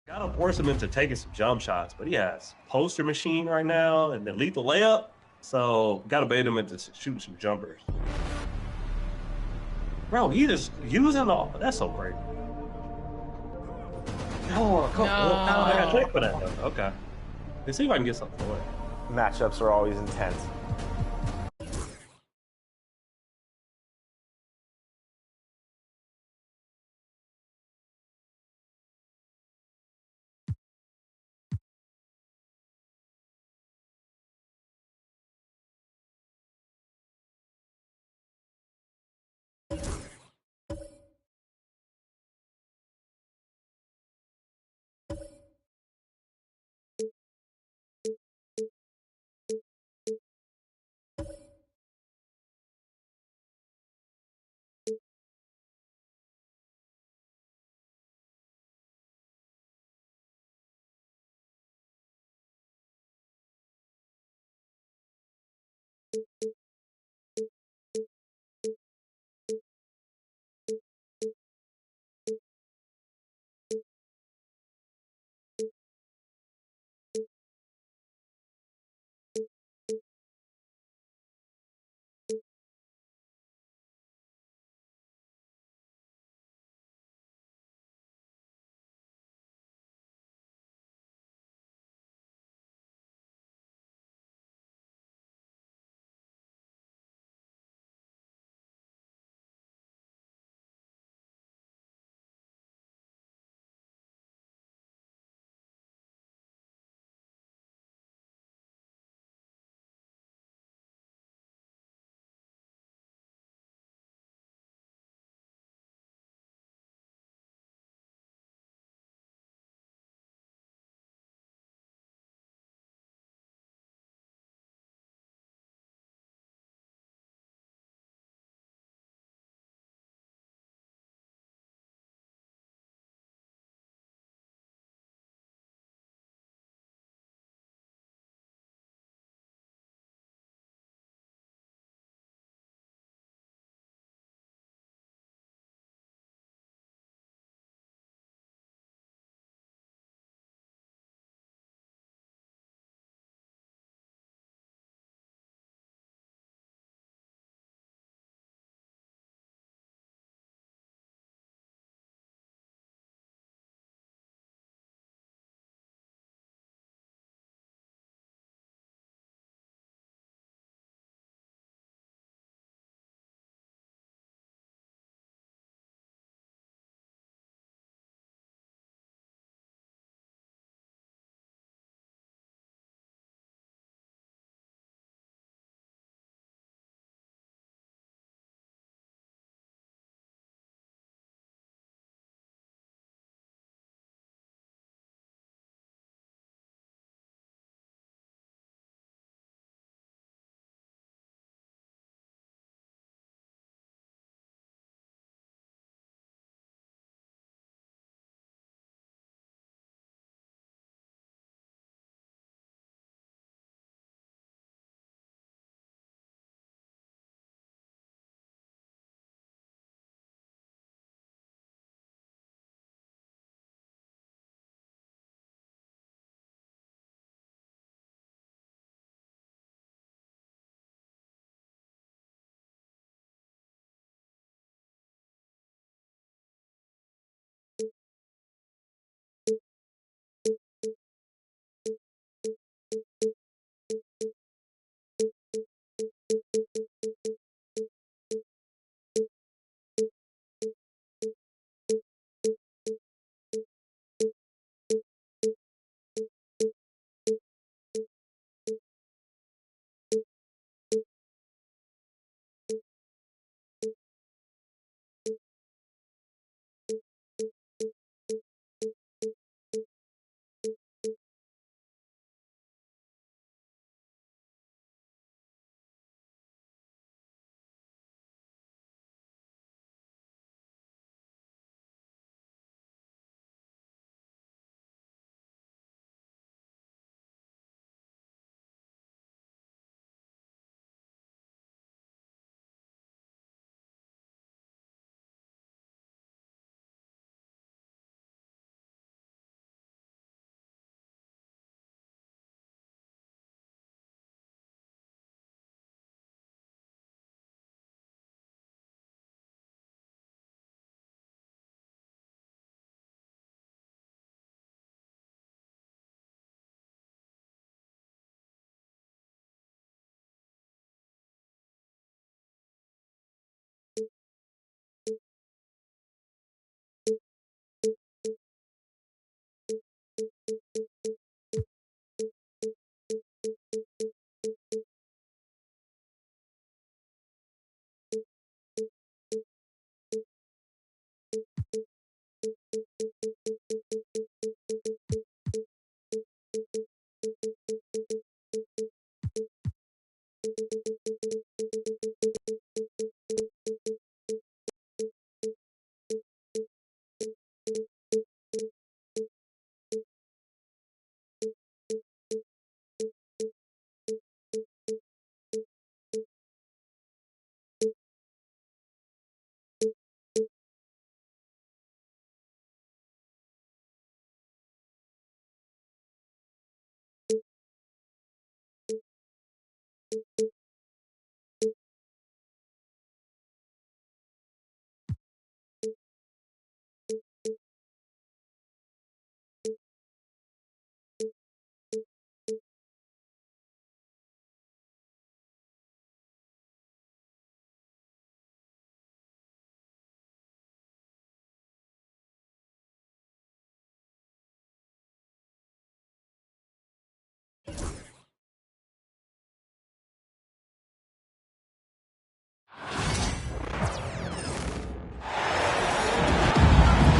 Gotta force him into taking some jump shots, but he has poster machine right now and then lethal layup. So gotta bait him into shooting some jumpers. Bro, he just using all. That's so great. Oh, no. I got to check for that though. Okay. Let's see if I can get something for it. Matchups are always intense.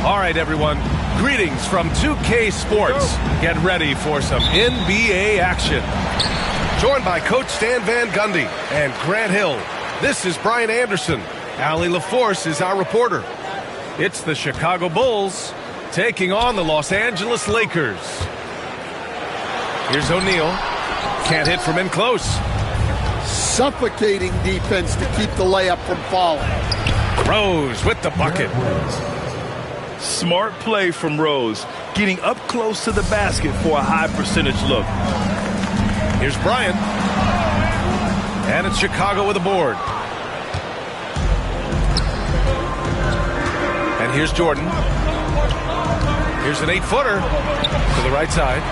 All right, everyone. Greetings from 2K Sports. Get ready for some NBA action. Joined by Coach Stan Van Gundy and Grant Hill. This is Brian Anderson. Allie LaForce is our reporter. It's the Chicago Bulls taking on the Los Angeles Lakers. Here's O'Neal. Can't hit from in close. Suffocating defense to keep the layup from falling. Rose with the bucket. Smart play from Rose, getting up close to the basket for a high percentage look. Here's Bryant. And it's Chicago with a board. And here's Jordan. Here's an 8-footer to the right side.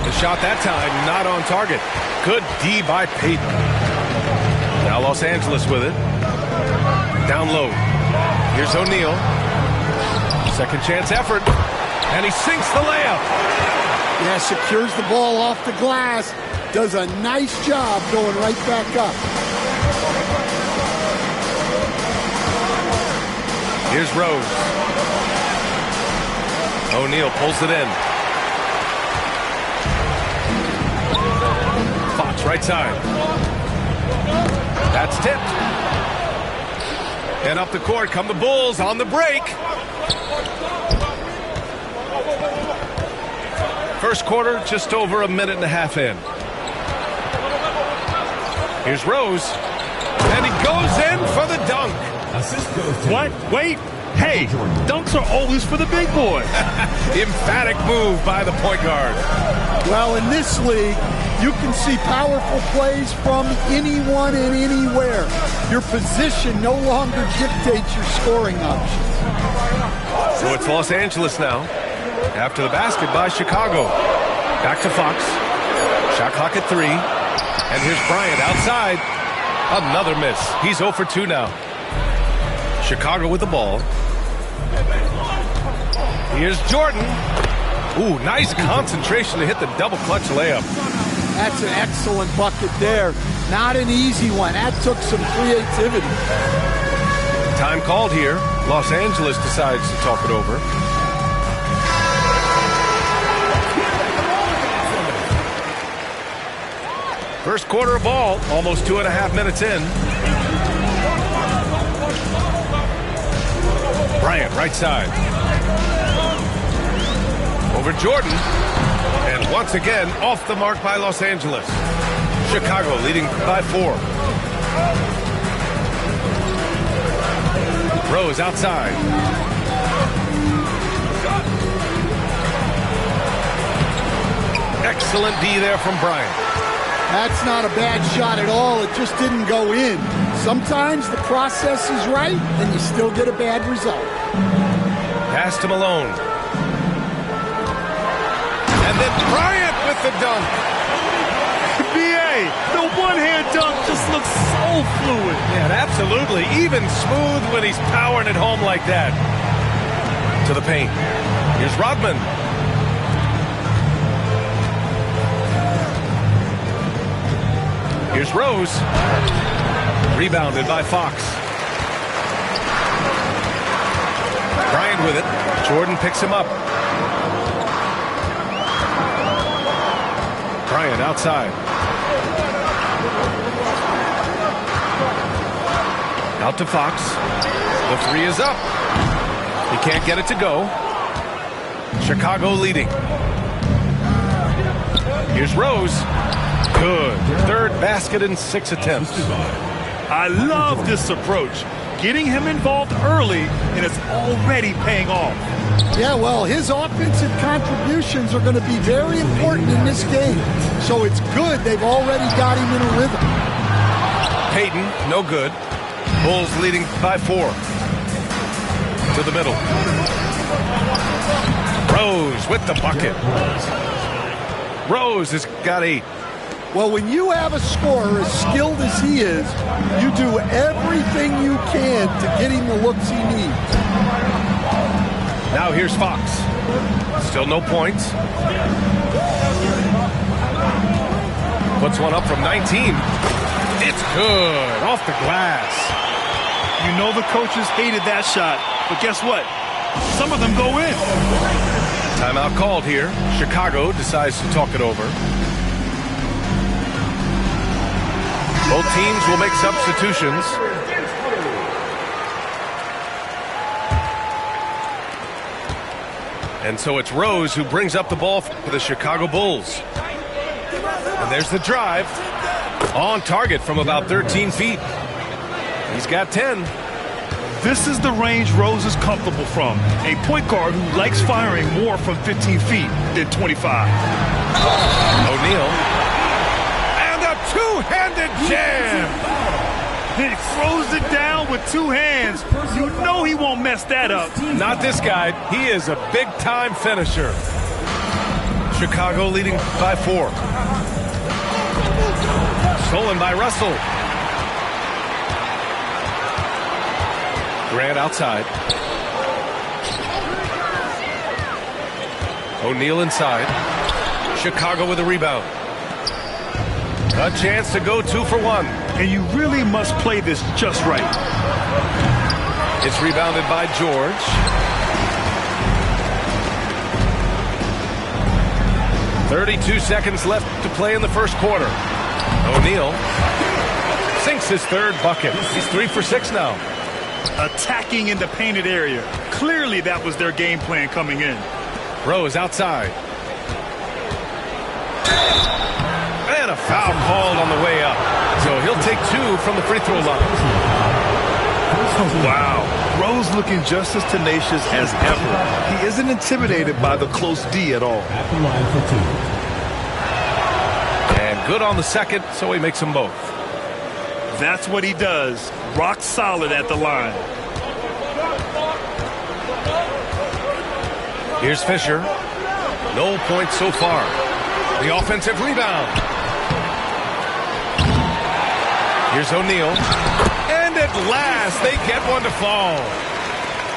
The shot that time not on target. Good D by Payton. Now Los Angeles with it. Down low. Here's O'Neal. Second chance effort. And he sinks the layup. Yeah, secures the ball off the glass. Does a nice job going right back up. Here's Rose. O'Neal pulls it in. Fox right side. That's tipped. And up the court come the Bulls on the break. First quarter, just over a minute and a half in. Here's Rose. And he goes in for the dunk. What? Wait. Hey, dunks are always for the big boy. Emphatic move by the point guard. Well, in this league, you can see powerful plays from anyone and anywhere. Your position no longer dictates your scoring options. So it's Los Angeles now. After the basket by Chicago. Back to Fox. Shot clock at 3. And here's Bryant outside. Another miss. He's 0 for 2 now. Chicago with the ball. Here's Jordan. Ooh, nice concentration to hit the double clutch layup. That's an excellent bucket there. Not an easy one. That took some creativity. Time called here. Los Angeles decides to talk it over. First quarter of ball, almost 2.5 minutes in. Bryant, right side. Over Jordan. And once again, off the mark by Los Angeles. Chicago leading by 4. Rose outside. Excellent D there from Bryant. That's not a bad shot at all. It just didn't go in. Sometimes the process is right, and you still get a bad result. Pass to Malone. And then Bryant with the dunk. BA, the one-hand dunk just looks so fluid. Yeah, absolutely. Even smooth when he's powering it home like that. To the paint. Here's Rodman. Here's Rose. Rebounded by Fox. Bryant with it. Jordan picks him up. Bryant outside. Out to Fox. The 3 is up. He can't get it to go. Chicago leading. Here's Rose. Good. Third basket in 6 attempts. I love this approach. Getting him involved early, and it's already paying off. Yeah, well, his offensive contributions are going to be very important in this game. So it's good they've already got him in a rhythm. Payton, no good. Bulls leading by 4. To the middle. Rose with the bucket. Rose has got 8. Well, when you have a scorer as skilled as he is, you do everything you can to get him the looks he needs. Now here's Fox. Still no points. Puts one up from 19. It's Good, off the glass. You know the coaches hated that shot, but guess what? Some of them go in. Timeout called here. Chicago decides to talk it over. Both teams will make substitutions. And so it's Rose who brings up the ball for the Chicago Bulls. And there's the drive. On target from about 13 feet. He's got 10. This is the range Rose is comfortable from. A point guard who likes firing more from 15 feet than 25. O'Neal. And a two-handed jam. He throws it down with two hands. You know he won't mess that up. Not this guy. He is a big-time finisher. Chicago leading by 4. Stolen by Russell. Grant outside. O'Neal inside. Chicago with a rebound. A chance to go 2 for 1. And you really must play this just right. It's rebounded by George. 32 seconds left to play in the first quarter. O'Neal sinks his third bucket. He's 3 for 6 now. Attacking in the painted area. Clearly that was their game plan coming in. Rose outside. And a foul called on the way up. So he'll take 2 from the free throw line. Wow. Rose looking just as tenacious as ever. He isn't intimidated by the close D at all. At the line for 2. And good on the second, so he makes them both. That's what he does. Rock solid at the line. Here's Fisher. No points so far. The offensive rebound. Here's O'Neal. And at last, they get one to fall.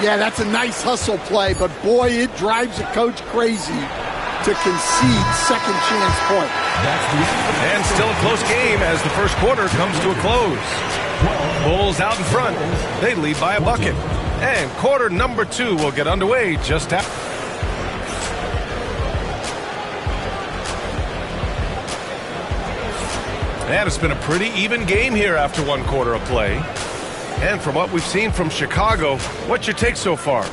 Yeah, that's a nice hustle play, but boy, it drives a coach crazy to concede second chance point. And still a close game as the first quarter comes to a close. Bulls out in front. They lead by a bucket. And quarter number 2 will get underway just after. And it's been a pretty even game here after 1 quarter of play. And from what we've seen from Chicago, what's your take so far?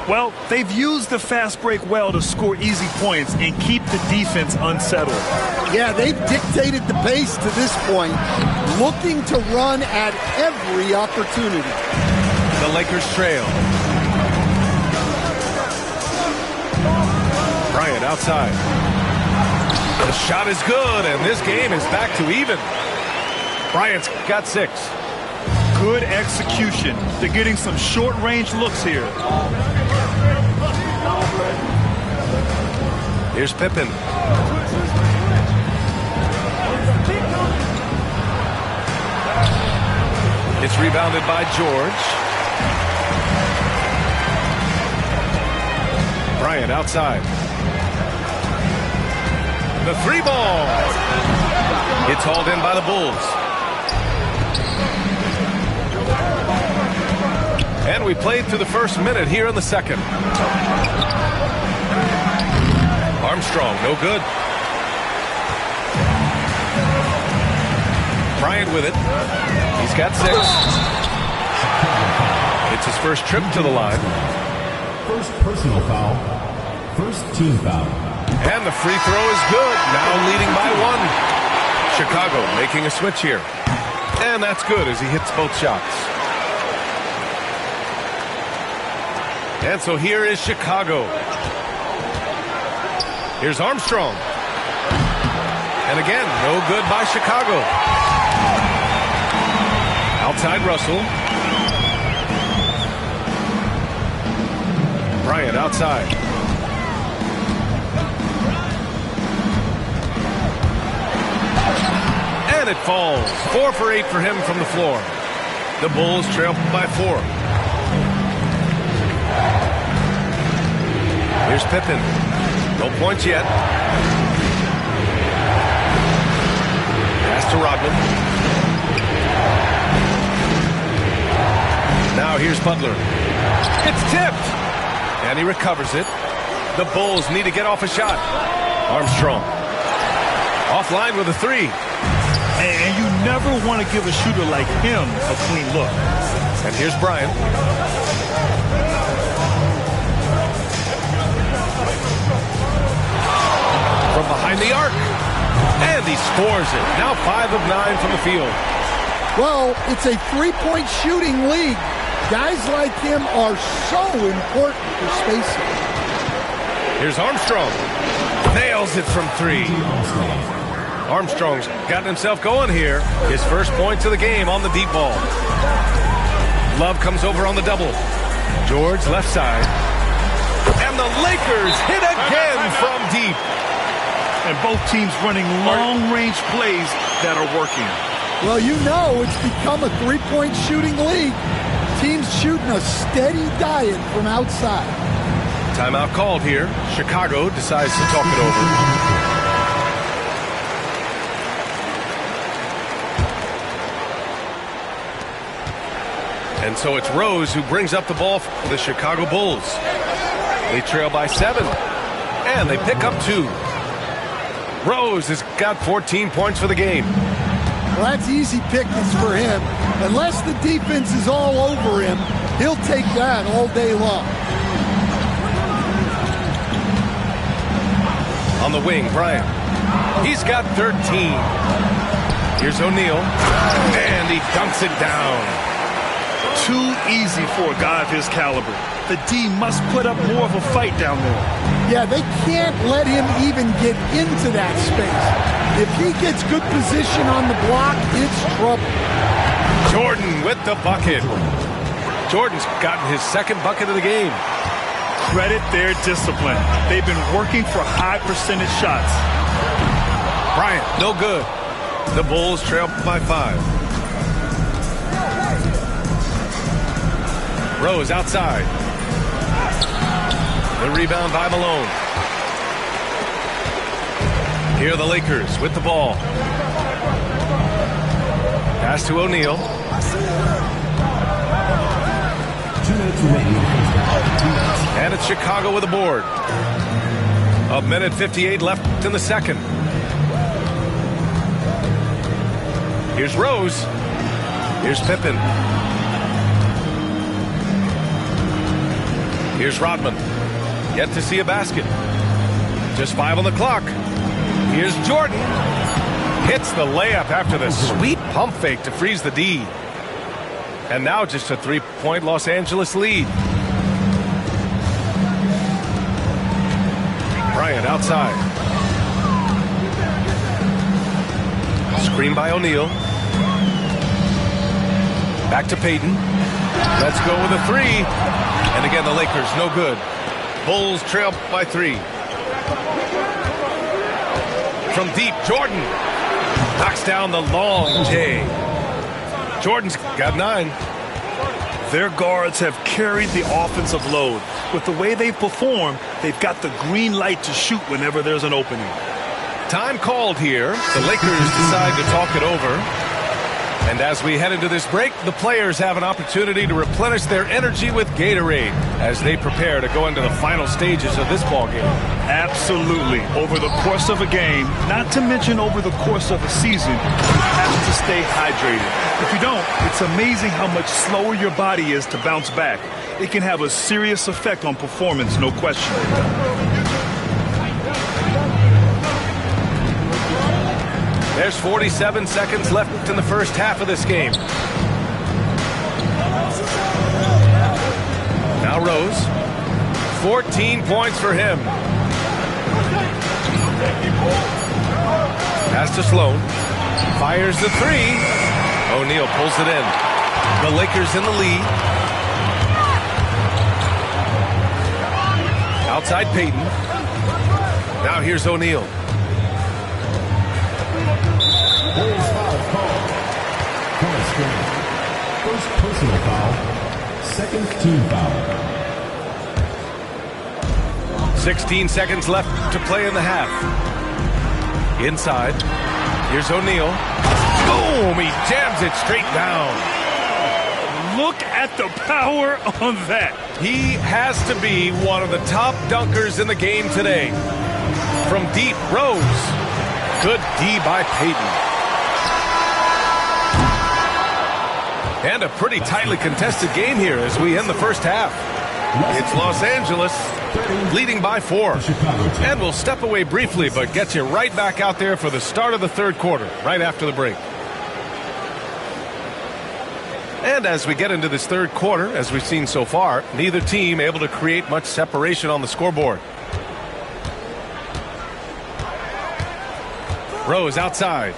Well, they've used the fast break well to score easy points and keep the defense unsettled. Yeah, they've dictated the pace to this point, looking to run at every opportunity. The Lakers trail. Bryant outside. The shot is good, and this game is back to even. Bryant's got 6. Good execution. They're getting some short-range looks here. Here's Pippen. It's rebounded by George. Bryant outside. The 3 ball. It's hauled in by the Bulls. And we played through the first minute here in the second. Armstrong, no good. Bryant with it. He's got 6. It's his first trip to the line. First personal foul. First team foul. And the free throw is good. Now leading by 1. Chicago making a switch here. And that's good as he hits both shots. And so here is Chicago. Here's Armstrong. And again, no good by Chicago. Outside Russell. Bryant outside. And it falls. 4 for 8 for him from the floor. The Bulls trail by 4. Here's Pippen. No points yet. Pass to Rodman. Butler. It's tipped. And he recovers it. The Bulls need to get off a shot. Armstrong. Offline with a three. And you never want to give a shooter like him a clean look. And here's Bryant. From behind the arc. And he scores it. Now 5 of 9 from the field. Well, it's a three-point shooting league. Guys like him are so important for spacing. Here's Armstrong. Nails it from 3. Armstrong's gotten himself going here. His first points of the game on the deep ball. Love comes over on the double. George left side. And the Lakers hit again from deep. And both teams running long-range plays that are working. Well, you know it's become a three-point shooting league. Teams shooting a steady diet from outside. Timeout called here. Chicago decides to talk it over. And so it's Rose who brings up the ball for the Chicago Bulls. They trail by 7. And they pick up 2. Rose has got 14 points for the game. Well, that's easy pickings for him. Unless the defense is all over him, he'll take that all day long. On the wing, Bryant. He's got 13. Here's O'Neal. And he dunks it down. Too easy for a guy of his caliber. The D must put up more of a fight down there. Yeah, they can't let him even get into that space. If he gets good position on the block, it's trouble. Jordan with the bucket. Jordan's gotten his second bucket of the game. Credit their discipline. They've been working for high percentage shots. Bryant, no good. The Bulls trail by 5. Rose outside. The rebound by Malone. Here are the Lakers with the ball. Pass to O'Neal. And it's Chicago with the board. 1:58 left in the second. Here's Rose. Here's Pippen. Here's Rodman. Yet to see a basket. Just 5 on the clock. Here's Jordan. Hits the layup after the sweet pump fake to freeze the D. And now just a 3-point Los Angeles lead. Bryant outside. Screen by O'Neal. Back to Payton. Let's go with a 3. And again, the Lakers, no good. Bulls trail by 3. From deep, Jordan knocks down the long J. Jordan's got 9. Their guards have carried the offensive load. With the way they've performed, they've got the green light to shoot whenever there's an opening. Time called here. The Lakers decide to talk it over. And as we head into this break, the players have an opportunity to replenish their energy with Gatorade as they prepare to go into the final stages of this ball game. Absolutely. Over the course of a game, not to mention over the course of a season, you have to stay hydrated. If you don't, it's amazing how much slower your body is to bounce back. It can have a serious effect on performance, no question. There's 47 seconds left in the first half of this game. Now Rose. 14 points for him. Pass to Sloan. Fires the 3. O'Neal pulls it in. The Lakers in the lead. Outside Payton. Now here's O'Neal. First personal foul, second team foul. 16 seconds left to play in the half. Inside. Here's O'Neal. Boom! He jams it straight down. Look at the power on that. He has to be one of the top dunkers in the game today. From deep, Rose. Good D by Payton. And a pretty tightly contested game here as we end the first half. It's Los Angeles leading by 4. And we'll step away briefly, but get you right back out there for the start of the third quarter, right after the break. And as we get into this third quarter, as we've seen so far, neither team able to create much separation on the scoreboard. Rose outside.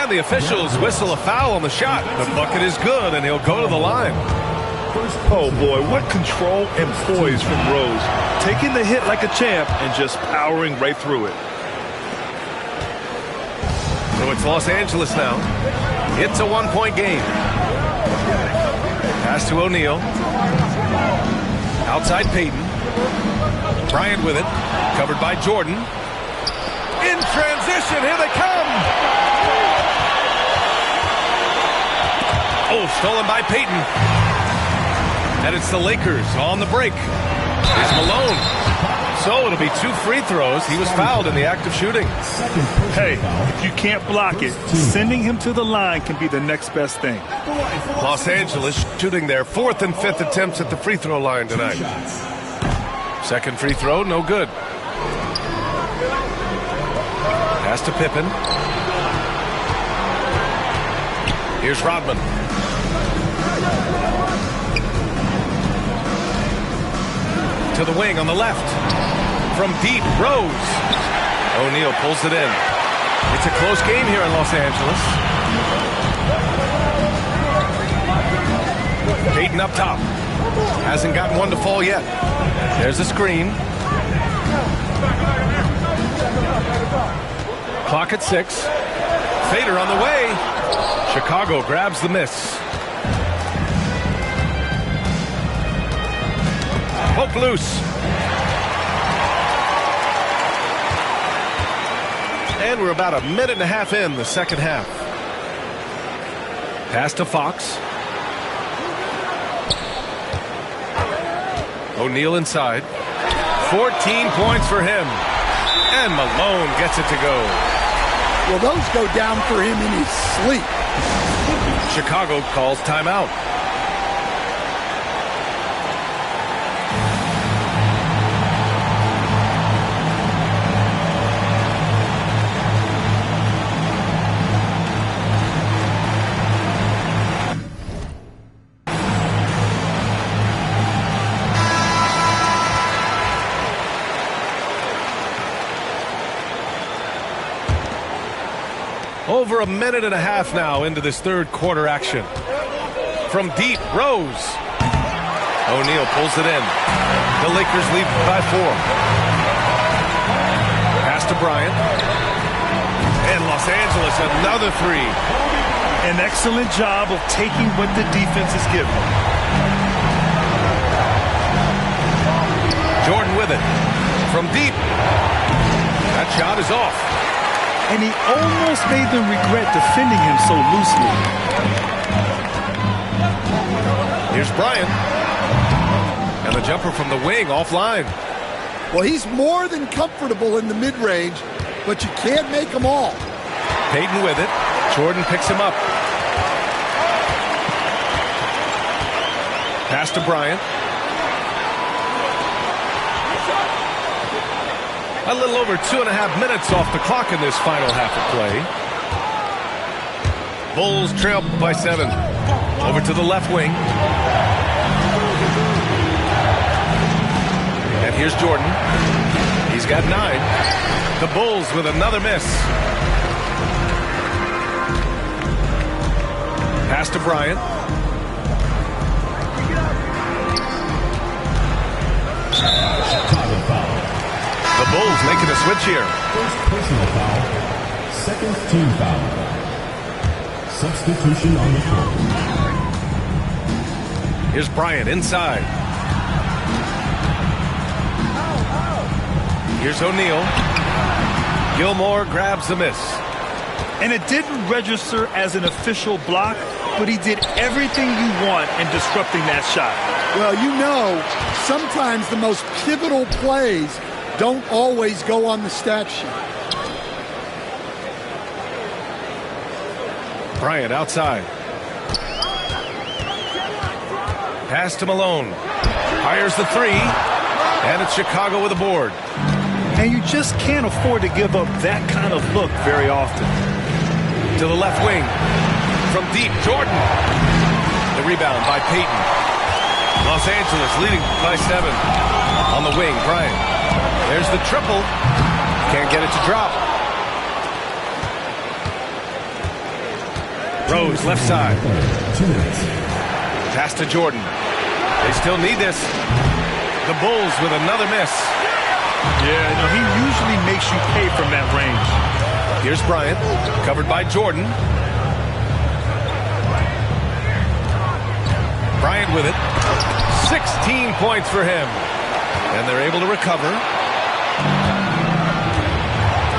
And the officials whistle a foul on the shot. The bucket is good, and he'll go to the line. Oh, boy, what control and poise from Rose. Taking the hit like a champ and just powering right through it. So it's Los Angeles now. It's a one-point game. Pass to O'Neal. Outside Payton. Bryant with it. Covered by Jordan. In transition, here they come! Oh, stolen by Payton. And it's the Lakers on the break. Here's Malone. So it'll be 2 free throws. He was fouled in the act of shooting. Hey, if you can't block it, sending him to the line can be the next best thing. Los Angeles shooting their 4th and 5th attempts at the free throw line tonight. Second free throw, no good. Pass to Pippen. Here's Rodman. To the wing on the left. From deep, Rose. O'Neal pulls it in. It's a close game here in Los Angeles. Payton up top. Hasn't gotten one to fall yet. There's a screen. Clock at 6. Fader on the way. Chicago grabs the miss. Poke loose. And we're about a minute and a half in the second half. Pass to Fox. O'Neal inside. 14 points for him. And Malone gets it to go. Well, those go down for him in his sleep. Chicago calls timeout. Over a minute and a half now into this third quarter action. From deep, Rose. O'Neal pulls it in. The Lakers lead by 4. Pass to Bryant. And Los Angeles, another 3. An excellent job of taking what the defense is giving. Jordan with it. From deep. That shot is off. And he almost made them regret defending him so loosely. Here's Bryant. And the jumper from the wing offline. Well, he's more than comfortable in the mid-range, but you can't make them all. Payton with it. Jordan picks him up. Pass to Bryant. A little over 2.5 minutes off the clock in this final half of play. Bulls trail by 7. Over to the left wing. And here's Jordan. He's got 9. The Bulls with another miss. Pass to Bryant. The Bulls making a switch here. First personal foul, second team foul. Substitution on the floor. Here's Bryant inside. Here's O'Neal. Gilmore grabs the miss. And it didn't register as an official block, but he did everything you want in disrupting that shot. Well, you know, sometimes the most pivotal plays don't always go on the stat sheet. Bryant outside. Pass to Malone. Fires the three. And it's Chicago with a board. And you just can't afford to give up that kind of look very often. To the left wing. From deep, Jordan. The rebound by Payton. Los Angeles leading by 7. On the wing, Bryant. There's the triple. Can't get it to drop. Rose, left side. Pass to Jordan. They still need this. The Bulls with another miss. Yeah, no, he usually makes you pay from that range. Here's Bryant, covered by Jordan. Bryant with it. 16 points for him. And they're able to recover.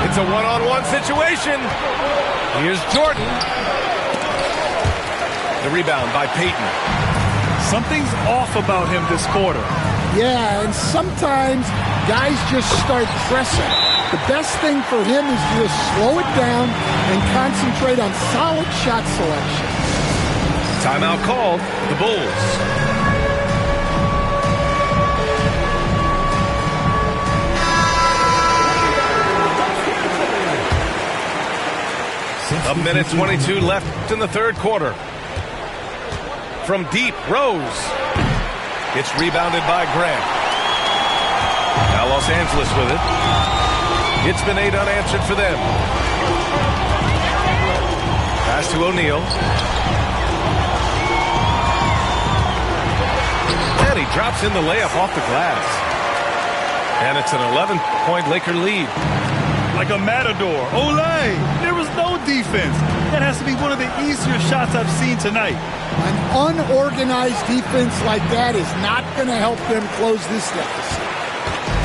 It's a one-on-one situation. Here's Jordan. The rebound by Payton. Something's off about him this quarter. Yeah, and sometimes guys just start pressing. The best thing for him is to just slow it down and concentrate on solid shot selection. Timeout called. The Bulls. A minute 22 left in the third quarter. From deep, Rose. It's rebounded by Grant. Now Los Angeles with it. It's been 8 unanswered for them. Pass to O'Neal. And he drops in the layup off the glass. And it's an 11-point Laker lead. Like a matador. Olay! There was no defense. That has to be one of the easier shots I've seen tonight. An unorganized defense like that is not going to help them close this deficit.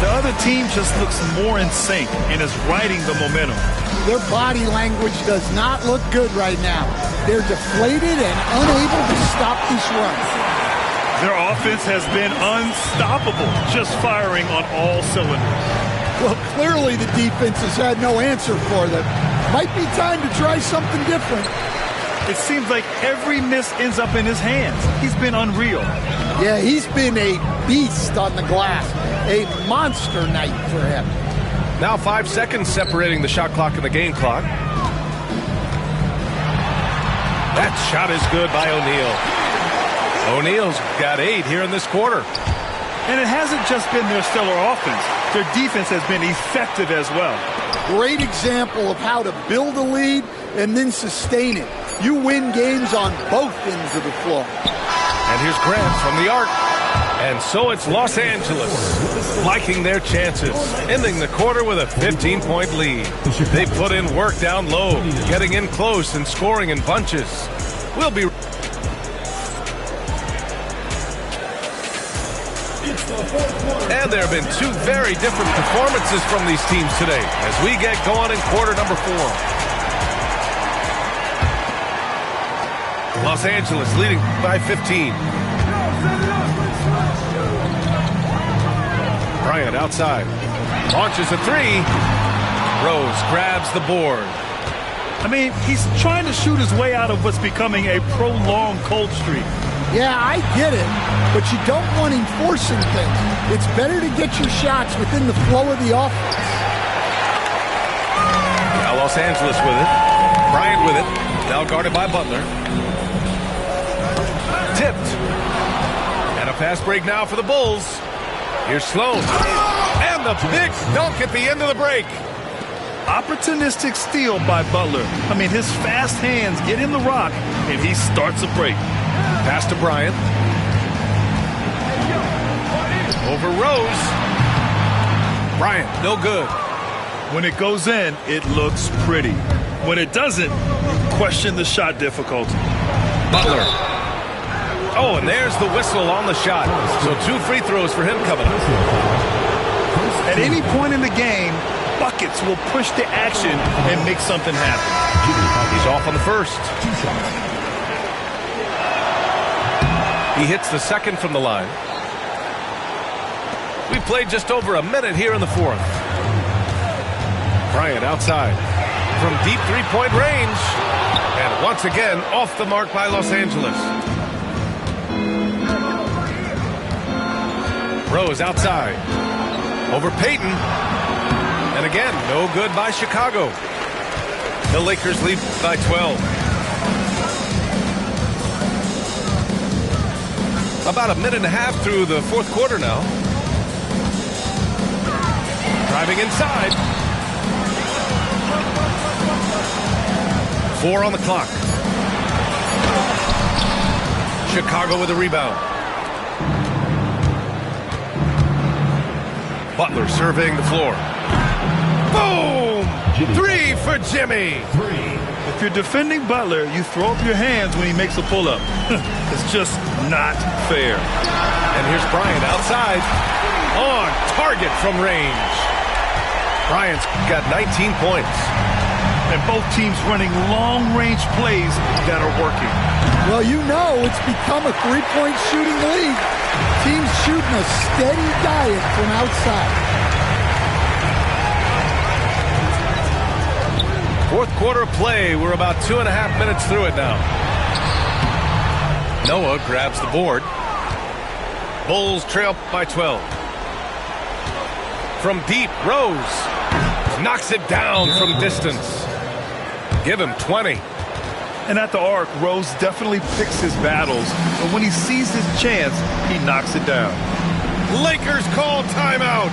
The other team just looks more in sync and is riding the momentum. Their body language does not look good right now. They're deflated and unable to stop this run. Their offense has been unstoppable, just firing on all cylinders. Well, clearly the defense has had no answer for them. Might be time to try something different. It seems like every miss ends up in his hands. He's been unreal. Yeah, he's been a beast on the glass. A monster night for him. Now 5 seconds separating the shot clock and the game clock. That shot is good by O'Neal. O'Neal's got 8 here in this quarter. And it hasn't just been their stellar offense. Their defense has been effective as well. Great example of how to build a lead and then sustain it. You win games on both ends of the floor. And here's Grant from the arc. And so it's Los Angeles liking their chances, ending the quarter with a 15-point lead. They put in work down low, getting in close and scoring in bunches. We'll be... And there have been 2 very different performances from these teams today as we get going in quarter number 4. Los Angeles leading by 15. Bryant outside. Launches a 3. Rose grabs the board. I mean, he's trying to shoot his way out of what's becoming a prolonged cold streak. Yeah, I get it, but you don't want him forcing things. It's better to get your shots within the flow of the offense. Now Los Angeles with it. Bryant with it. Now guarded by Butler. Tipped. And a fast break now for the Bulls. Here's Sloan. And the big dunk at the end of the break. Opportunistic steal by Butler. I mean, his fast hands get him the rock, and he starts a break. Pass to Bryant. Over Rose. Bryant, no good. When it goes in, it looks pretty. When it doesn't, question the shot difficulty. Butler. Oh, and there's the whistle on the shot. So 2 free throws for him coming up. At any point in the game, buckets will push the action and make something happen. He's off on the first. He hits the second from the line. We played just over a minute here in the fourth. Bryant outside from deep three-point range. And once again, off the mark by Los Angeles. Rose outside. Over Payton. And again, no good by Chicago. The Lakers lead by 12. About a minute and a half through the fourth quarter now. Driving inside. 4 on the clock. Chicago with a rebound. Butler surveying the floor. Boom! 3 for Jimmy. If you're defending Butler, you throw up your hands when he makes a pull-up. It's just not fair. And here's Bryant outside. On target from range. Bryant's got 19 points. And both teams running long-range plays that are working. Well, you know it's become a three-point shooting league. Teams shooting a steady diet from outside. Fourth quarter play. We're about 2.5 minutes through it now. Noah grabs the board. Bulls trail by 12. From deep, Rose knocks it down from distance. Give him 20. And at the arc, Rose definitely picks his battles, but when he sees his chance, he knocks it down. Lakers call timeout.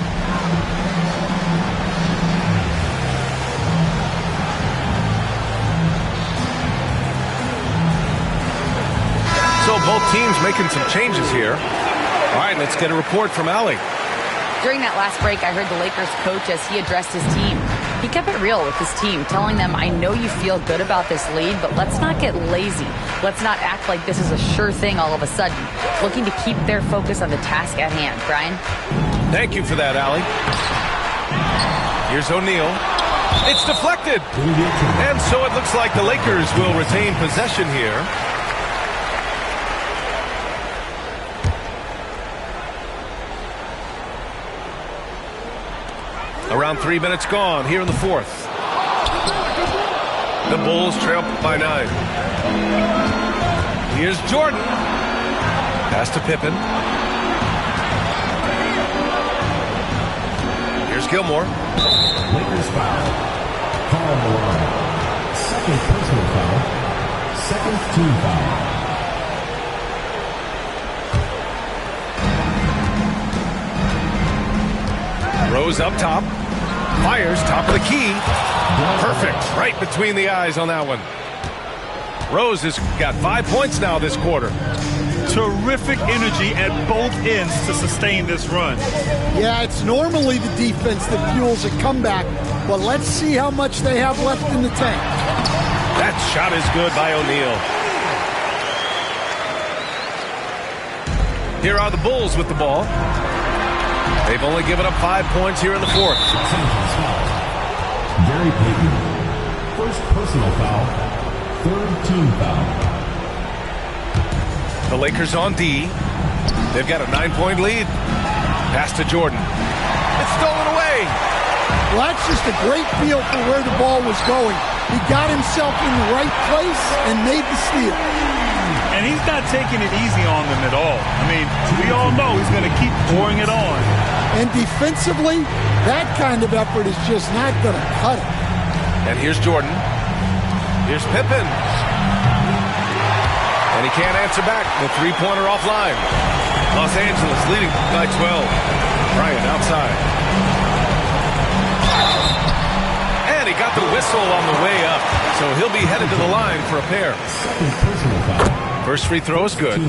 So both teams making some changes here. All right, let's get a report from Allie. During that last break, I heard the Lakers coach as he addressed his team. He kept it real with his team, telling them, I know you feel good about this lead, but let's not get lazy. Let's not act like this is a sure thing all of a sudden. Looking to keep their focus on the task at hand. Brian? Thank you for that, Allie. Here's O'Neal. It's deflected. And so it looks like the Lakers will retain possession here. Around 3 minutes gone here in the fourth. The Bulls trail by 9. Here's Jordan. Pass to Pippen. Here's Gilmore. Lakers foul. Call on the line. Second personal foul. Second team foul. Rose up top. Fires top of the key. Perfect. Right between the eyes on that one. Rose has got 5 points now this quarter. Terrific energy at both ends to sustain this run. Yeah, it's normally the defense that fuels a comeback, but let's see how much they have left in the tank. That shot is good by O'Neal. Here are the Bulls with the ball. They've only given up 5 points here in the fourth. Gary Payton. First personal foul. Third team foul. The Lakers on D. They've got a 9-point lead. Pass to Jordan. It's stolen away. Well, that's just a great feel for where the ball was going. He got himself in the right place and made the steal. And he's not taking it easy on them at all. I mean, we all know he's going to keep pouring it on. And defensively, that kind of effort is just not going to cut it. And here's Jordan. Here's Pippen. And he can't answer back. The three-pointer offline. Los Angeles leading by 12. Bryant outside. And he got the whistle on the way up. So he'll be headed to the line for a pair. First free throw is good.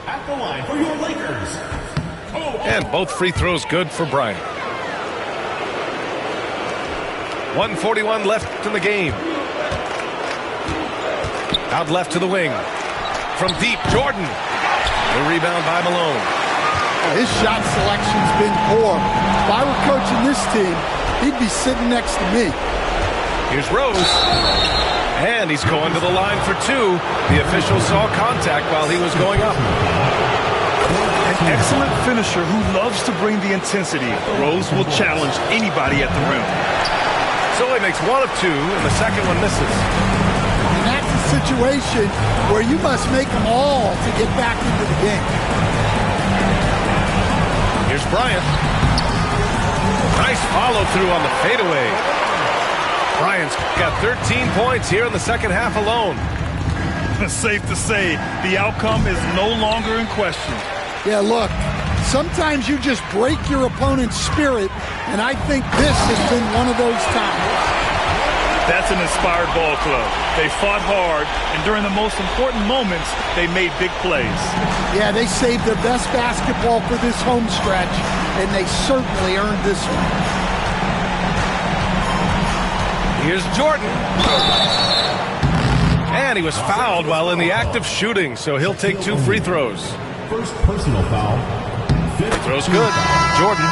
At the line for your Lakers. And both free throws good for Bryant. 1:41 left in the game. Out left to the wing. From deep, Jordan. The rebound by Malone. His shot selection's been poor. If I were coaching this team, he'd be sitting next to me. Here's Rose. And he's going to the line for two. The official saw contact while he was going up. An excellent finisher who loves to bring the intensity. Rose will challenge anybody at the rim. So he makes one of two, and the second one misses. And that's a situation where you must make them all to get back into the game. Here's Bryant. Nice follow-through on the fadeaway. Bryant's got 13 points here in the second half alone. Safe to say, the outcome is no longer in question. Yeah, look, sometimes you just break your opponent's spirit, and I think this has been one of those times. That's an inspired ball club. They fought hard, and during the most important moments, they made big plays. Yeah, they saved their best basketball for this home stretch, and they certainly earned this one. Here's Jordan. And he was fouled while in the act of shooting, so he'll take 2 free throws. First personal foul. Free throw's good. Jordan.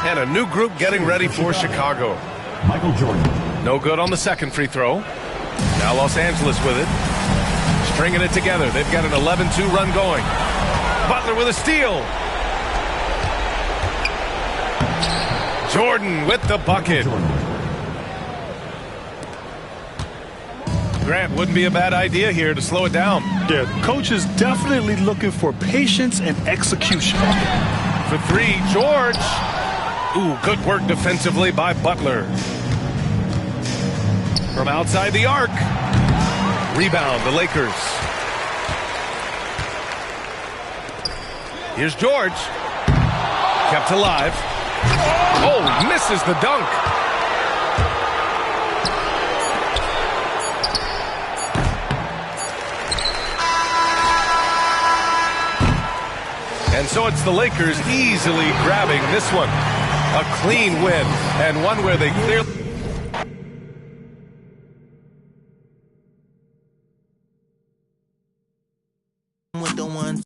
And a new group getting ready for Chicago. Michael Jordan. No good on the second free throw. Now Los Angeles with it. Stringing it together. They've got an 11-2 run going. Butler with a steal. Jordan with the bucket. Grant, wouldn't be a bad idea here to slow it down. Yeah, coach is definitely looking for patience and execution. For 3, George. Ooh, good work defensively by Butler. From outside the arc. Rebound, the Lakers. Here's George. Kept alive. Oh, misses the dunk. And so it's the Lakers easily grabbing this one. A clean win, and one where they clearly... With the one